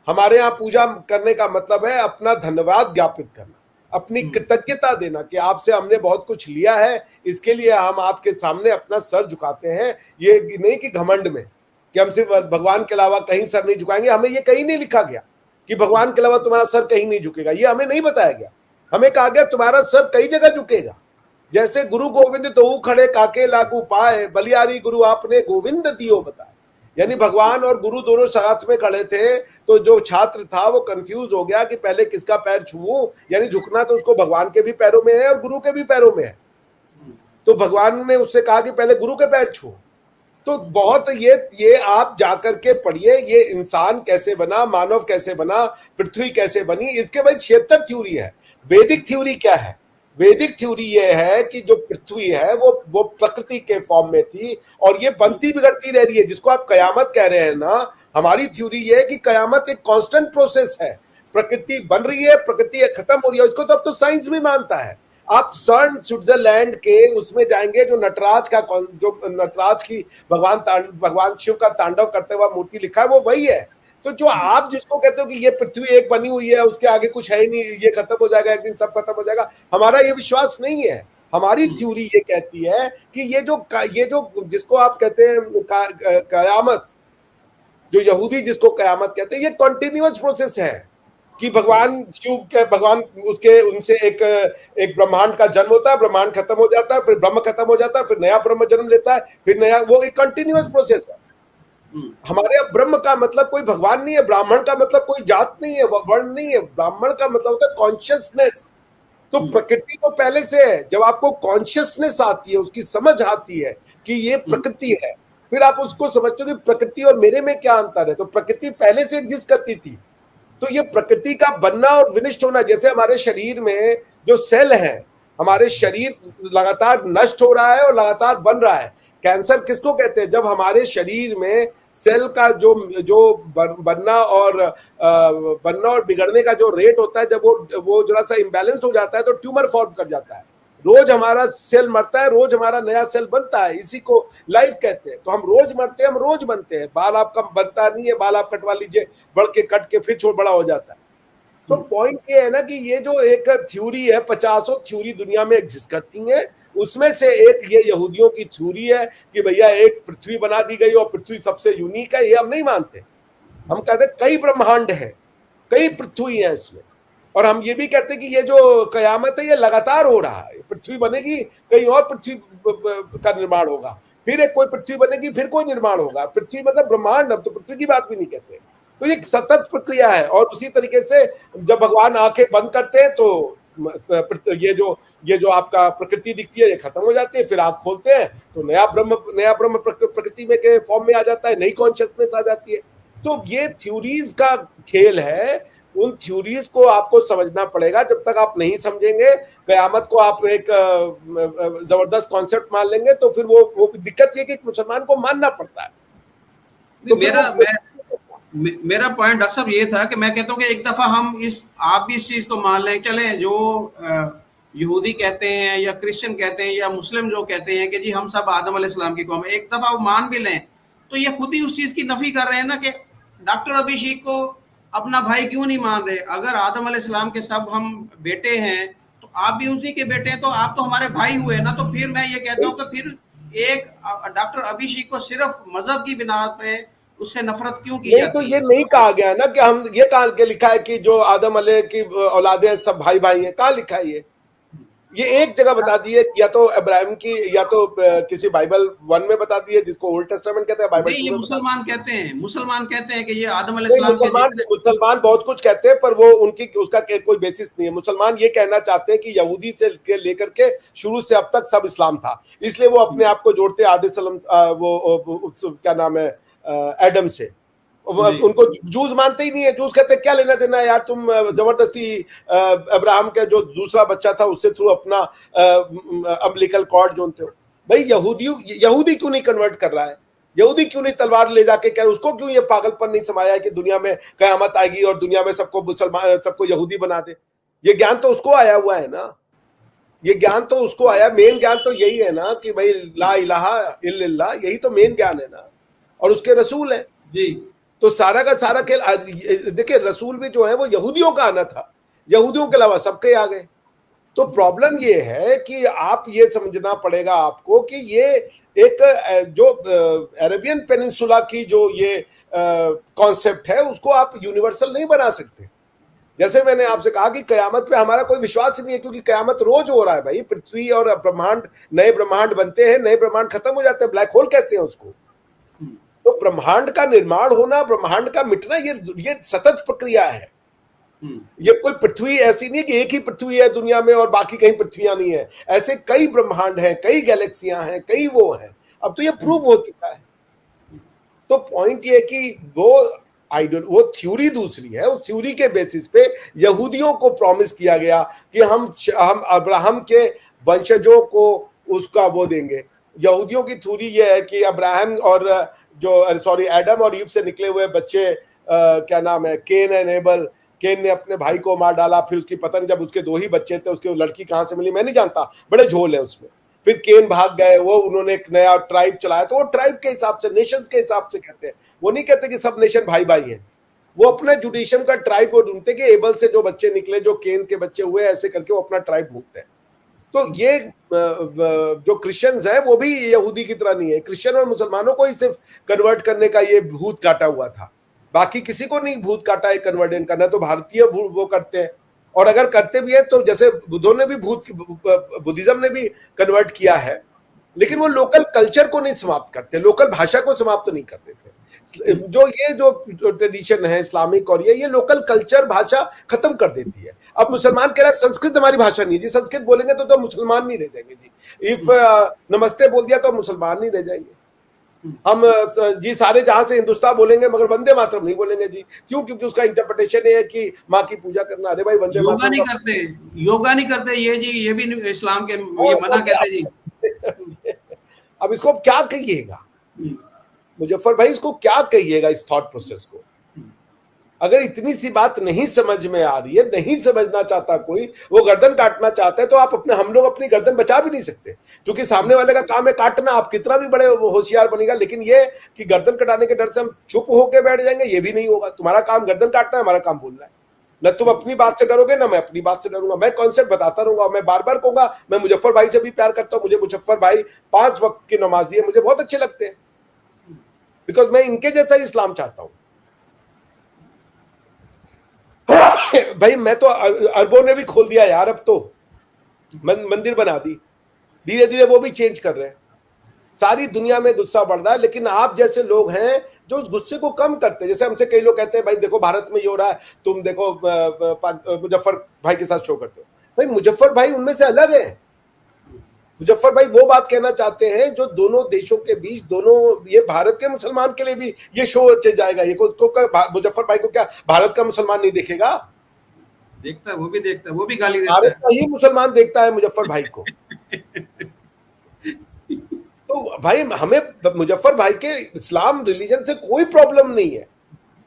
हमारे यहाँ पूजा करने का मतलब है अपना धन्यवाद ज्ञापित करना, अपनी कृतज्ञता देना कि आपसे हमने बहुत कुछ लिया है, इसके लिए हम आपके सामने अपना सर झुकाते हैं। ये नहीं कि घमंड में कि हम सिर्फ भगवान के अलावा कहीं सर नहीं झुकाएंगे। हमें ये कहीं नहीं लिखा गया कि भगवान के अलावा तुम्हारा सर कहीं नहीं झुकेगा, ये हमें नहीं बताया गया। हमें कहा गया तुम्हारा सर कई जगह झुकेगा। जैसे गुरु गोविंद दो खड़े काके लागू पाए, बलियारी गुरु आपने गोविंद दियो बताए। यानी भगवान और गुरु दोनों साथ में खड़े थे, तो जो छात्र था वो कंफ्यूज हो गया कि पहले किसका पैर छूऊं। यानी झुकना तो उसको भगवान के भी पैरों में है और गुरु के भी पैरों में है। तो भगवान ने उससे कहा कि पहले गुरु के पैर छू। तो बहुत ये आप जाकर के पढ़िए, ये इंसान कैसे बना, मानव कैसे बना, पृथ्वी कैसे बनी, इसके भाई 76 थ्योरी है। वैदिक थ्योरी क्या है? वैदिक थ्योरी ये है कि जो पृथ्वी है वो प्रकृति के फॉर्म में थी और ये बनती बिगड़ती रह रही है, जिसको आप कयामत कह रहे हैं ना। हमारी थ्योरी ये है कि कयामत एक कांस्टेंट प्रोसेस है। प्रकृति बन रही है, प्रकृति खत्म हो रही है। इसको तो अब तो साइंस भी मानता है। आप स्विट्जरलैंड के उसमें जाएंगे, जो नटराज की भगवान शिव का तांडव करते हुआ मूर्ति लिखा है वो वही है। तो जो आप जिसको कहते हो कि ये पृथ्वी एक बनी हुई है, उसके आगे कुछ है ही नहीं, ये खत्म हो जाएगा, एक दिन सब खत्म हो जाएगा, हमारा ये विश्वास नहीं है। हमारी थ्योरी ये कहती है कि ये जो जिसको आप कहते हैं कयामत, जो यहूदी जिसको कयामत कहते हैं, ये कॉन्टिन्यूअस प्रोसेस है कि भगवान शिव के उसके उनसे एक ब्रह्मांड का जन्म होता है, ब्रह्मांड खत्म हो जाता है, फिर ब्रह्म खत्म हो जाता है, फिर नया ब्रह्म जन्म लेता है, फिर नया, वो एक कंटिन्यूअस प्रोसेस है। हमारे यहाँ ब्रह्म का मतलब कोई भगवान नहीं है, ब्राह्मण का मतलब कोई जात नहीं है, वर्ण नहीं है। ब्राह्मण का मतलब होता है कॉन्शियसनेस। तो प्रकृति तो पहले से है। जब आपको कॉन्शियसनेस आती है, उसकी समझ आती है कि ये प्रकृति है, फिर आप उसको समझते हो कि प्रकृति और मेरे में क्या अंतर है। तो प्रकृति पहले से एग्जिस्ट करती थी। तो ये प्रकृति का बनना और विनिष्ट होना, जैसे हमारे शरीर में जो सेल है, हमारे शरीर लगातार नष्ट हो रहा है और लगातार बन रहा है। कैंसर किसको कहते हैं? जब हमारे शरीर में सेल का जो बनना और बिगड़ने का जो रेट होता है, जब वो जरा सा इम्बैलेंस हो जाता है तो ट्यूमर फॉर्म कर जाता है। रोज हमारा सेल मरता है, रोज हमारा नया सेल बनता है, इसी को लाइफ कहते हैं। तो हम रोज मरते हैं, हम रोज बनते हैं। बाल आपका बनता नहीं है, बाल आप कटवा लीजिए, बढ़ के कट के फिर छोड़ बड़ा हो जाता है। तो पॉइंट ये है ना कि ये जो एक थ्योरी है, 50 थ्योरी दुनिया में एग्जिस्ट करती है, उसमें से एक ये यहूदियों की थ्योरी है कि भैया एक पृथ्वी बना दी गई और पृथ्वी सबसे यूनिक है। ये हम नहीं मानते। हम कहते हैं कई ब्रह्मांड है, कई पृथ्वी है इसमें। और हम ये भी कहते हैं कि ये जो कयामत है ये लगातार हो रहा है। पृथ्वी बनेगी, कहीं और पृथ्वी का निर्माण होगा, फिर एक कोई पृथ्वी बनेगी, फिर कोई निर्माण होगा। पृथ्वी मतलब ब्रह्मांड, अब तो पृथ्वी की बात भी नहीं कहते। तो ये सतत प्रक्रिया है। और उसी तरीके से जब भगवान आंखें बंद करते हैं तो ये जो आपका प्रकृति दिखती है ये खत्म हो जाती है, फिर आंख खोलते हैं तो नया ब्रह्म प्रकृति में के फॉर्म में आ जाता है, नई कॉन्शियसनेस आ जाती है। तो ये थ्योरीज का खेल है। उन थ्योरीज को आपको समझना पड़ेगा। जब तक आप नहीं समझेंगे, कयामत को आप एक जबरदस्त कॉन्सेप्ट मान लेंगे, तो फिर वो दिक्कत ये कि मुसलमान को मानना पड़ता है। तो मेरा पॉइंट डॉक्टर साहब ये था कि मैं कहता हूँ कि एक दफा आप भी इस चीज को मान लें, चले जो यहूदी कहते हैं या क्रिश्चियन कहते हैं या मुस्लिम जो कहते हैं कि जी हम सब आदम अलैहिस्सलाम की कौम है, एक दफा वो मान भी लें, तो ये खुद ही उस चीज की नफी कर रहे हैं ना कि डॉक्टर अभिषेक को अपना भाई क्यों नहीं मान रहे। अगर आदम अलैहिस्सलाम के सब हम बेटे हैं तो आप भी उसी के बेटे हैं, तो आप तो हमारे भाई हुए ना। तो फिर मैं ये कहता हूँ कि फिर एक डॉक्टर अभिषेक को सिर्फ मजहब की बिना पे उससे नफरत क्यों की जाती है? तो ये नहीं कहा गया ना कि हम ये कहा के लिखा है कि जो आदम अलैह की औलादे सब भाई भाई हैं। कहाँ लिखा है ये एक जगह बता दी है, या तो इब्राहिम की, या तो किसी बाइबल 1 में बता दी है जिसको ओल्ड टेस्टामेंट कहते हैं। बाइबल ये मुसलमान कहते हैं कि ये आदम अलैहिस्सलाम के मुसलमान बहुत कुछ कहते हैं, पर वो उसका कोई बेसिस नहीं है। मुसलमान ये कहना चाहते हैं कि यहूदी से लेकर के शुरू से अब तक सब इस्लाम था, इसलिए वो अपने आप को जोड़ते आदे सलम वो क्या नाम है एडम से। उनको जूस मानते ही नहीं है। जूस कहते क्या लेना देना यार, तुम जबरदस्ती अब्राहम का जो दूसरा बच्चा था उससे थ्रू अपना अम्बिलिकल कॉर्ड जोड़ते हो। भाई यहूदी क्यों नहीं कन्वर्ट कर रहा है? यहूदी क्यों नहीं तलवार ले जाके कह, उसको क्यों ये पागलपन नहीं समाया है कि दुनिया में कयामत आएगी और दुनिया में सबको मुसलमान, सबको यहूदी बना दे? ये ज्ञान तो उसको आया हुआ है ना, ये ज्ञान तो उसको आया। मेन ज्ञान तो यही है ना कि भाई ला इलाहा इल्लल्लाह, यही तो मेन ज्ञान है ना, और उसके रसूल है जी। तो सारा का सारा खेल। देखिए रसूल भी जो है वो यहूदियों का आना था, यहूदियों के अलावा सबके आ गए। तो प्रॉब्लम ये है कि आप ये समझना पड़ेगा आपको कि ये एक जो अरेबियन पेनिनसुला की जो ये कॉन्सेप्ट है उसको आप यूनिवर्सल नहीं बना सकते। जैसे मैंने आपसे कहा कि कयामत पे हमारा कोई विश्वास नहीं है, क्योंकि कयामत रोज हो रहा है भाई। पृथ्वी और ब्रह्मांड, नए ब्रह्मांड बनते हैं, नए ब्रह्मांड खत्म हो जाते हैं, ब्लैक होल कहते हैं उसको। तो ब्रह्मांड का निर्माण होना, ब्रह्मांड का मिटना, ये सतत प्रक्रिया है। ये कोई पृथ्वी ऐसी नहीं कि एक ही पृथ्वी है दुनिया में और बाकी कहीं पृथ्वियां नहीं है। ऐसे कई ब्रह्मांड हैं, कई गैलेक्सियां हैं, कई वो हैं। अब तो ये प्रूव हो चुका है। तो पॉइंट ये कि वो थ्योरी दूसरी है। उस थ्योरी के बेसिस पे यहूदियों को प्रॉमिस किया गया कि हम अब्राहम के वंशजों को उसका वो देंगे। यहूदियों की थ्योरी ये है कि अब्राहम और एडम और ईव से निकले हुए बच्चे क्या नाम है, केन एंड एबल। केन ने अपने भाई को मार डाला, फिर उसकी पता नहीं, जब उसके 2 ही बच्चे थे, उसकी लड़की कहां से मिली मैं नहीं जानता, बड़े झोल है उसमें। फिर केन भाग गए, वो उन्होंने एक नया ट्राइब चलाया। तो वो ट्राइब के हिसाब से, नेशन के हिसाब से कहते हैं। वो नहीं कहते कि सब नेशन भाई भाई हैं। वो अपने जुडिशियम का ट्राइब को ढूंढते कि एबल से जो बच्चे निकले, जो केन के बच्चे हुए, ऐसे करके वो अपना ट्राइब ढूंढते हैं। तो ये जो क्रिश्चियंस हैं वो भी यहूदी की तरह नहीं है। क्रिश्चियन और मुसलमानों को ही सिर्फ कन्वर्ट करने का ये भूत काटा हुआ था, बाकी किसी को नहीं भूत काटा है कन्वर्ट करना। तो भारतीय वो करते हैं, और अगर करते भी है तो जैसे बुद्धों ने भी बुद्धिज्म ने भी कन्वर्ट किया है, लेकिन वो लोकल कल्चर को नहीं समाप्त करते, लोकल भाषा को समाप्त नहीं करते थे। जो ये जो ट्रेडिशन है इस्लामिक और ये लोकल कल्चर भाषा खत्म कर देती है। अब मुसलमान कह रहा है संस्कृत हमारी भाषा नहीं है जी, संस्कृत बोलेंगे तो मुसलमान नहीं रह जाएंगे जी। इफ नमस्ते बोल दिया तो मुसलमान नहीं रह जाएंगे। हम जी सारे जहां से हिंदुस्तान बोलेंगे मगर वंदे मातरम नहीं बोलेंगे जी। क्यों? क्योंकि उसका इंटरप्रिटेशन है कि माँ की पूजा करना। अरे भाई वंदे योगा नहीं करते, योगा नहीं करते ये जी, ये भी इस्लाम के ये मना कहते जी। अब इसको क्या कहिएगा मुजफ्फर भाई, इसको क्या कहिएगा इस थॉट प्रोसेस को? अगर इतनी सी बात नहीं समझ में आ रही है, नहीं समझना चाहता कोई, वो गर्दन काटना चाहता है, तो आप हम लोग अपनी गर्दन बचा भी नहीं सकते, क्योंकि सामने वाले का काम है काटना। आप कितना भी बड़े होशियार बनेगा, लेकिन ये कि गर्दन कटाने के डर से हम चुप होके बैठ जाएंगे, ये भी नहीं होगा। तुम्हारा काम गर्दन काटना है, हमारा काम बोलना है। न तुम अपनी बात से डरोगे, ना मैं अपनी बात से डरूंगा। मैं कॉन्सेप्ट बताता रहूंगा। मैं बार बार कहूंगा मैं मुजफ्फर भाई से भी प्यार करता हूं। मुझे मुजफ्फर भाई 5 वक्त की नमाजी है, मुझे बहुत अच्छे लगते हैं, बिकॉज मैं इनके जैसा ही इस्लाम चाहता हूं। भाई मैं तो अरबों ने भी खोल दिया यार, अब तो मंदिर बना दी, धीरे धीरे वो भी चेंज कर रहे हैं। सारी दुनिया में गुस्सा बढ़ रहा है, लेकिन आप जैसे लोग हैं जो उस गुस्से को कम करते हैं। जैसे हमसे कई लोग कहते हैं भाई देखो भारत में ये हो रहा है, तुम देखो मुजफ्फर भाई के साथ शो करते हो। भाई मुजफ्फर भाई उनमें से अलग है। मुजफ्फर भाई वो बात कहना चाहते हैं जो दोनों देशों के बीच, दोनों, ये भारत के मुसलमान के लिए भी ये शो चल जाएगा। ये मुजफ्फर भाई को क्या भारत का मुसलमान नहीं देखेगा? देखता है, वो भी देखता है, वो भी गाली देता भारत का ही मुसलमान देखता है मुजफ्फर भाई को। तो भाई हमें मुजफ्फर भाई के इस्लाम रिलीजन से कोई प्रॉब्लम नहीं है।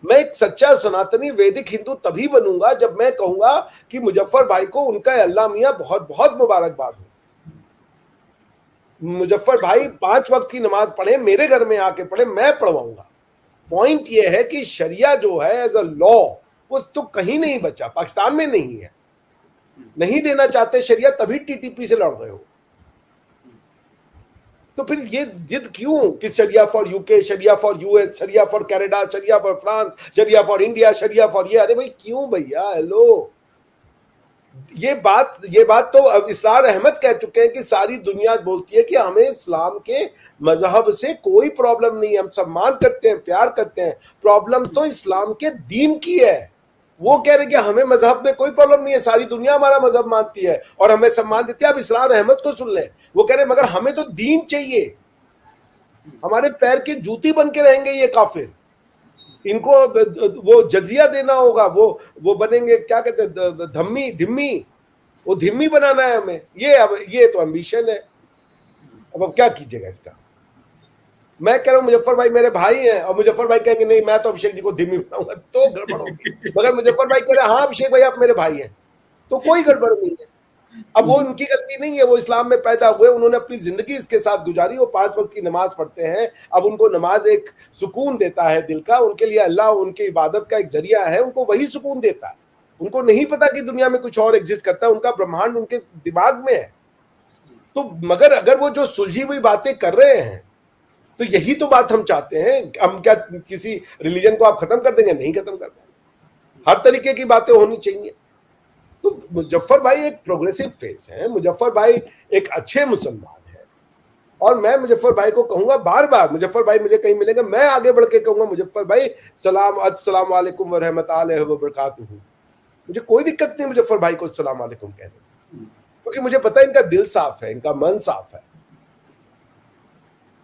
मैं एक सच्चा सनातनी वैदिक हिंदू तभी बनूंगा जब मैं कहूंगा कि मुजफ्फर भाई को उनका अल्लाह मियां बहुत बहुत मुबारकबाद हो। मुजफ्फर भाई 5 वक्त की नमाज पढ़े, मेरे घर में आके पढ़े, मैं पढ़वाऊंगा। पॉइंट ये है कि शरिया जो है एज अ लॉ वो तो कहीं नहीं बचा, पाकिस्तान में नहीं है। नहीं देना चाहते शरिया, तभी टीटीपी से लड़ रहे हो। तो फिर ये जिद क्यों कि शरिया फॉर यूके, शरिया फॉर यूएस, शरिया फॉर कनाडा, शरिया फॉर फ्रांस, शरिया फॉर इंडिया, शरिया फॉर ये? अरे भाई क्यों भैया? हेलो, ये बात तो अब इसरार अहमद कह चुके हैं कि सारी दुनिया बोलती है कि हमें इस्लाम के मजहब से कोई प्रॉब्लम नहीं है, हम सम्मान करते हैं, प्यार करते हैं। प्रॉब्लम तो इस्लाम के दीन की है। वो कह रहे कि हमें मजहब में कोई प्रॉब्लम नहीं है, सारी दुनिया हमारा मजहब मानती है और हमें सम्मान देती है। अब इसरार अहमद को सुन लें, वो कह रहे मगर हमें तो दीन चाहिए, हमारे पैर की जूती बन के रहेंगे ये काफिर, इनको वो जजिया देना होगा, वो बनेंगे क्या कहते हैं, धिम्मी, वो धिम्मी बनाना है हमें। ये तो एम्बिशन है। अब क्या कीजिएगा इसका? मैं कह रहा हूं मुजफ्फर भाई मेरे भाई हैं, और मुजफ्फर भाई कहेंगे नहीं मैं तो अभिषेक जी को धिम्मी बनाऊंगा, तो गड़बड़ होगी। मगर मुजफ्फर भाई कह रहे हाँ अभिषेक भाई आप मेरे भाई हैं, तो कोई गड़बड़ नहीं है। अब वो उनकी गलती नहीं है, वो इस्लाम में पैदा हुए, उन्होंने अपनी जिंदगी इसके साथ गुजारी, वो 5 वक्त की नमाज पढ़ते हैं। अब उनको नमाज एक सुकून देता है दिल का, उनके लिए अल्लाह उनकी इबादत का एक जरिया है, उनको वही सुकून देता है। उनको नहीं पता कि दुनिया में कुछ और एग्जिस्ट करता है, उनका ब्रह्मांड उनके दिमाग में है। तो मगर अगर वो जो सुलझी हुई बातें कर रहे हैं, तो यही तो बात हम चाहते हैं। हम क्या किसी रिलीजन को आप खत्म कर देंगे? नहीं खत्म कर पाएंगे। हर तरीके की बातें होनी चाहिए। तो मुजफ्फर भाई एक प्रोग्रेसिव फेस है, मुजफ्फर भाई एक अच्छे मुसलमान है, और मैं मुजफ्फर भाई को कहूंगा बार बार, मुजफ्फर भाई मुझे कहीं मिलेंगे मैं आगे बढ़ के कहूंगा मुजफ्फर भाई अस्सलाम वालेकुम व रहमतुल्लाहि व बरकातुहू। मुझे कोई दिक्कत नहीं मुजफ्फर भाई को अस्सलाम वालेकुम कहने, क्योंकि मुझे पता है इनका दिल साफ है, इनका मन साफ है।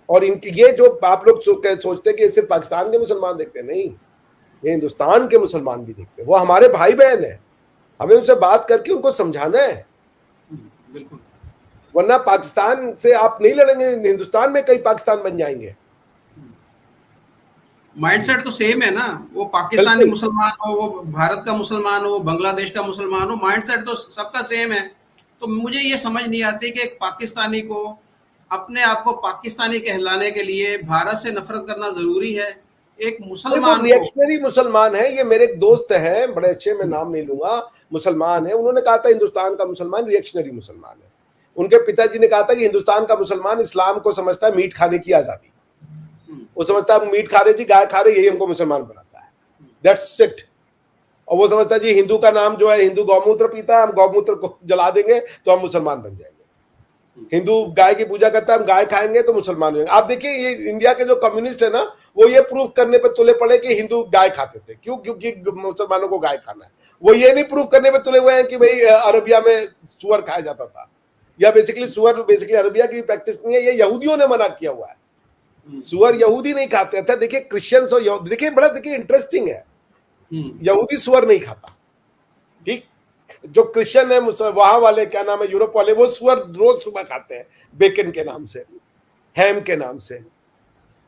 और इनकी ये जो आप लोग सोचते हैं कि सिर्फ पाकिस्तान के मुसलमान देखते हैं, नहीं, ये हिंदुस्तान के मुसलमान भी देखते हैं। वो हमारे भाई बहन है, हमें उनसे बात करके उनको समझाना है। बिल्कुल, वरना पाकिस्तान से आप नहीं लड़ेंगे, हिंदुस्तान में कई पाकिस्तान बन जाएंगे। माइंडसेट तो सेम है ना, वो पाकिस्तानी मुसलमान हो, वो भारत का मुसलमान हो, बांग्लादेश का मुसलमान हो, माइंडसेट तो सबका सेम है। तो मुझे ये समझ नहीं आती कि एक पाकिस्तानी को अपने आप को पाकिस्तानी कहलाने के लिए भारत से नफरत करना जरूरी है? एक मुसलमान रिएक्शनरी मुसलमान है। ये मेरे एक दोस्त हैं बड़े अच्छे, मैं नाम नहीं लूंगा, मुसलमान है, उन्होंने कहा था हिंदुस्तान का मुसलमान रिएक्शनरी मुसलमान है। उनके पिताजी ने कहा था कि हिंदुस्तान का मुसलमान इस्लाम को समझता है मीट खाने की आजादी, वो समझता है मीट खा रहे जी, गाय खा रहे, यही हमको मुसलमान बनाता है, दैट्स इट। और वो समझता है जी हिंदू का नाम जो है, हिंदू गौमूत्र पीता है, हम गौमूत्र को जला देंगे तो हम मुसलमान बन जाएंगे। हिंदू गाय की पूजा करता है, हम गाय खाएंगे तो मुसलमान हो जाएंगे। आप देखिए ये इंडिया के जो कम्युनिस्ट है ना, वो ये प्रूफ करने पे तुले पड़े कि हिंदू गाय खाते थे, क्यों? क्योंकि मुसलमानों को गाय खाना है। वो ये नहीं प्रूफ करने पे तुले हुए हैं कि भाई अरबिया में सुअर खाया जाता था, या बेसिकली सुअर बेसिकली अरबिया की प्रैक्टिस नहीं है, ये यहूदियों ने मना किया हुआ है। सुअर यहूदी नहीं खाते। अच्छा देखिए क्रिश्चियंस और देखिए बड़ा देखिए इंटरेस्टिंग है, यहूदी सुअर नहीं खाता, ठीक? जो क्रिश्चियन है वहां वाले, क्या नाम है, यूरोप वाले, वो सुअर रोज सुबह खाते हैं बेकन के नाम से, हैम के नाम से।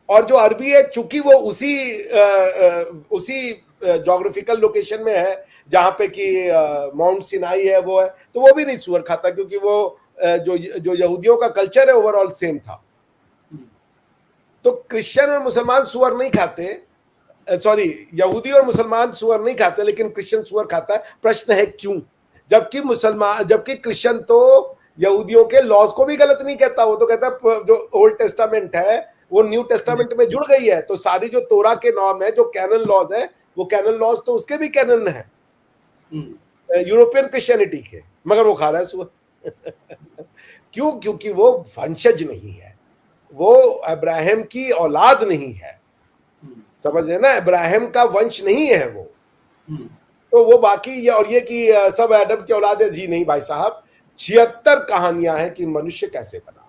और जो अरबी है, चूंकि वो उसी जोग्राफिकल लोकेशन में है जहां पे कि माउंट सिनाई है, वो है, तो वो भी नहीं सुअर खाता, क्योंकि वो जो यहूदियों का कल्चर है ओवरऑल सेम था। तो क्रिश्चियन और मुसलमान सुअर नहीं खाते, सॉरी, यहूदी और मुसलमान सुअर नहीं खाते, लेकिन क्रिश्चियन सुअर खाता है। प्रश्न है क्यों? जबकि क्रिश्चियन तो यहूदियों के लॉज को भी गलत नहीं कहता, वो तो कहता है जो ओल्ड टेस्टामेंट है वो न्यू टेस्टामेंट में जुड़ गई है, तो सारी जो तोरा के नॉर्म है, जो कैनन लॉज है, वो कैनन लॉज तो उसके भी कैनन है यूरोपियन क्रिश्चियनिटी के, मगर वो खा रहा है सुअर। क्यों? क्योंकि वो वंशज नहीं है, वो अब्राहम की औलाद नहीं है, समझ रहे ना, इब्राहिम का वंश नहीं है वो। तो वो बाकी ये और ये कि सब एडम की औलाद है, जी नहीं भाई साहब। 76 कहानियां हैं कि मनुष्य कैसे बना,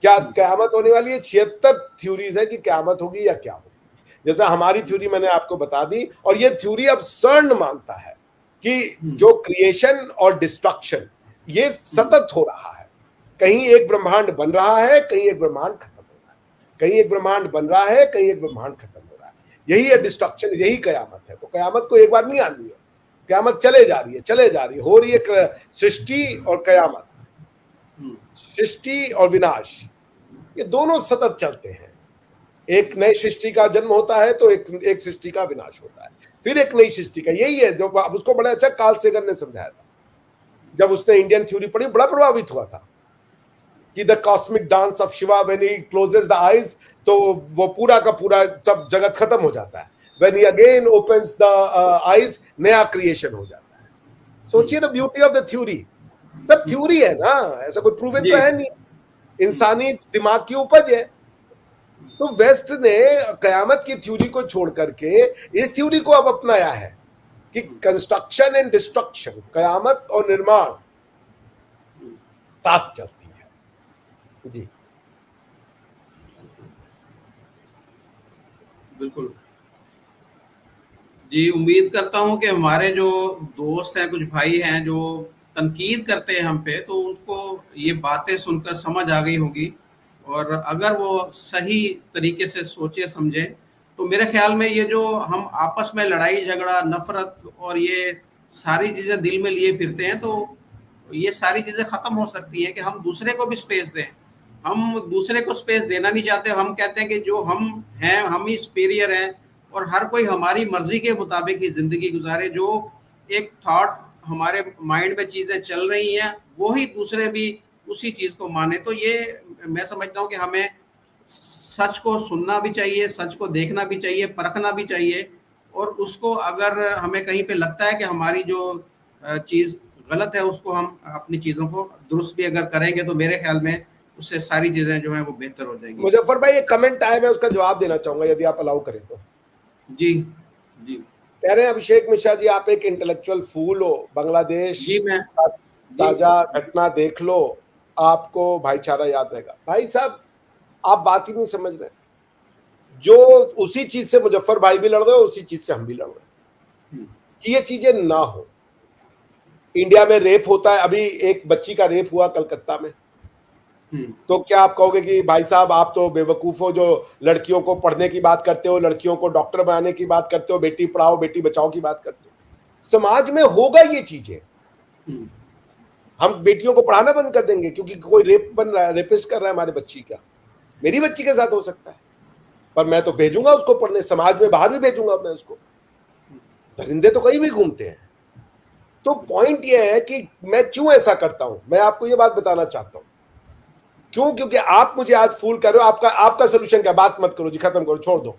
क्या कयामत होने वाली है, 76 थ्योरीज है कि कयामत होगी या क्या होगी। जैसा हमारी थ्योरी मैंने आपको बता दी, और ये थ्योरी अब सर्न मानता है कि जो क्रिएशन और डिस्ट्रक्शन ये सतत हो रहा है। कहीं एक ब्रह्मांड बन रहा है, कहीं एक ब्रह्मांड खत्म हो रहा है, कहीं एक ब्रह्मांड बन रहा है, कहीं एक ब्रह्मांड खत्म हो रहा है। यही है डिस्ट्रक्शन, यही कयामत है। तो कयामत को एक बार नहीं आनी है, कयामत चले जा रही है, हो रही है सृष्टि और कयामत, सृष्टि और विनाश, ये दोनों सतत चलते हैं। एक नई सृष्टि का जन्म होता है तो एक सृष्टि का विनाश होता है, फिर एक नई सृष्टि का। यही है जो अब उसको बड़ा अच्छा कार्ल सेगन ने समझाया था, जब उसने इंडियन थ्योरी पढ़ी, बड़ा प्रभावित हुआ था कि the cosmic dance of Shiva, when he closes the eyes, तो वो पूरा का पूरा सब जगत खत्म हो जाता है। When he again opens the eyes, नया क्रिएशन हो जाता है। सोचिए the beauty of the theory. सब थ्योरी है ना, ऐसा कोई प्रूवन तो है नहीं, इंसानी दिमाग की उपज है। तो वेस्ट ने कयामत की थ्योरी को छोड़ करके इस थ्योरी को अब अपनाया है कि कंस्ट्रक्शन एंड डिस्ट्रक्शन, कयामत और निर्माण साथ चलती है। जी बिल्कुल जी, उम्मीद करता हूं कि हमारे जो दोस्त हैं, कुछ भाई हैं जो तनकीद करते हैं हम पे, तो उनको ये बातें सुनकर समझ आ गई होगी, और अगर वो सही तरीके से सोचे समझे तो मेरे ख्याल में ये जो हम आपस में लड़ाई झगड़ा, नफरत और ये सारी चीज़ें दिल में लिए फिरते हैं, तो ये सारी चीज़ें ख़त्म हो सकती हैं कि हम दूसरे को भी स्पेस दें। हम दूसरे को स्पेस देना नहीं चाहते, हम कहते हैं कि जो हम हैं हम ही सुपीरियर हैं, और हर कोई हमारी मर्जी के मुताबिक ही ज़िंदगी गुजारे। जो एक थॉट हमारे माइंड में चीज़ें चल रही हैं, वो ही दूसरे भी उसी चीज़ को माने। तो ये मैं समझता हूँ कि हमें सच को सुनना भी चाहिए, सच को देखना भी चाहिए, परखना भी चाहिए, और उसको अगर हमें कहीं पे लगता है कि हमारी जो चीज़ गलत है, उसको हम अपनी चीज़ों को दुरुस्त भी अगर करेंगे, तो मेरे ख्याल में उससे सारी चीज़ें जो हैं वो बेहतर हो जाएंगी। मुजफ्फर भाई, एक कमेंट आया, मैं उसका जवाब देना चाहूंगा यदि आप अलाउ करें तो। जी जी, कह रहे हैं अभिषेक मिश्रा जी, आप एक इंटेलेक्चुअल फूल हो, बांग्लादेश जी मैं ताजा घटना देख लो, आपको भाईचारा याद रहेगा। भाई साहब, आप बात ही नहीं समझ रहे। जो उसी चीज से मुजफ्फर भाई भी लड़ रहे हो, उसी चीज से हम भी लड़ रहे हैं कि ये चीजें ना हो। इंडिया में रेप होता है, अभी एक बच्ची का रेप हुआ कलकत्ता में, तो क्या आप कहोगे कि भाई साहब आप तो बेवकूफ हो जो लड़कियों को पढ़ने की बात करते हो, लड़कियों को डॉक्टर बनाने की बात करते हो, बेटी पढ़ाओ बेटी बचाओ की बात करते हो? समाज में होगा ये चीजें। हम बेटियों को पढ़ाना बंद कर देंगे क्योंकि कोई रेप बन रहा है, रेपिस्ट कर रहा है हमारी बच्ची का? मेरी बच्ची के साथ हो सकता है, पर मैं तो भेजूंगा उसको पढ़ने, समाज में बाहर भी भेजूंगा मैं उसको। दरिंदे तो कहीं भी घूमते हैं। तो पॉइंट ये है कि मैं क्यों ऐसा करता हूं, मैं आपको ये बात बताना चाहता हूं। क्यों? क्योंकि आप मुझे आज फूल कर रहे हो। आपका सोल्यूशन क्या? बात मत करो जी, खत्म करो, छोड़ दो।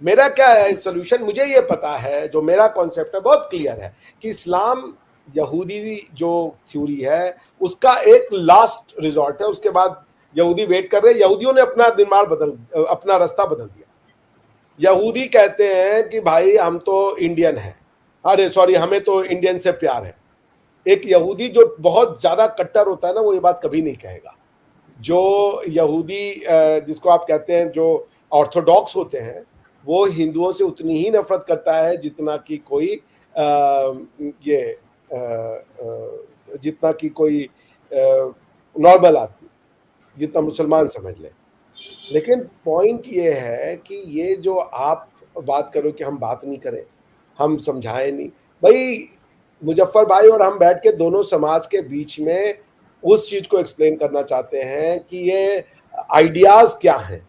मेरा क्या है सोल्यूशन? मुझे ये पता है, जो मेरा कॉन्सेप्ट है बहुत क्लियर है कि इस्लाम यहूदी जो थ्योरी है उसका एक लास्ट रिजॉर्ट है, उसके बाद यहूदी वेट कर रहे हैं। यहूदियों ने अपना रास्ता बदल दिया। यहूदी कहते हैं कि भाई हम तो इंडियन हैं, अरे सॉरी हमें तो इंडियन से प्यार है। एक यहूदी जो बहुत ज्यादा कट्टर होता है ना, वो ये बात कभी नहीं कहेगा। जो यहूदी जिसको आप कहते हैं जो ऑर्थोडॉक्स होते हैं, वो हिंदुओं से उतनी ही नफरत करता है जितना कि कोई नॉर्मल आदमी, जितना मुसलमान समझ ले। लेकिन पॉइंट ये है कि ये जो आप बात करो कि हम बात नहीं करें, हम समझाएं नहीं, भाई मुजफ्फर भाई और हम बैठ के दोनों समाज के बीच में उस चीज को एक्सप्लेन करना चाहते हैं कि ये आइडियाज क्या हैं,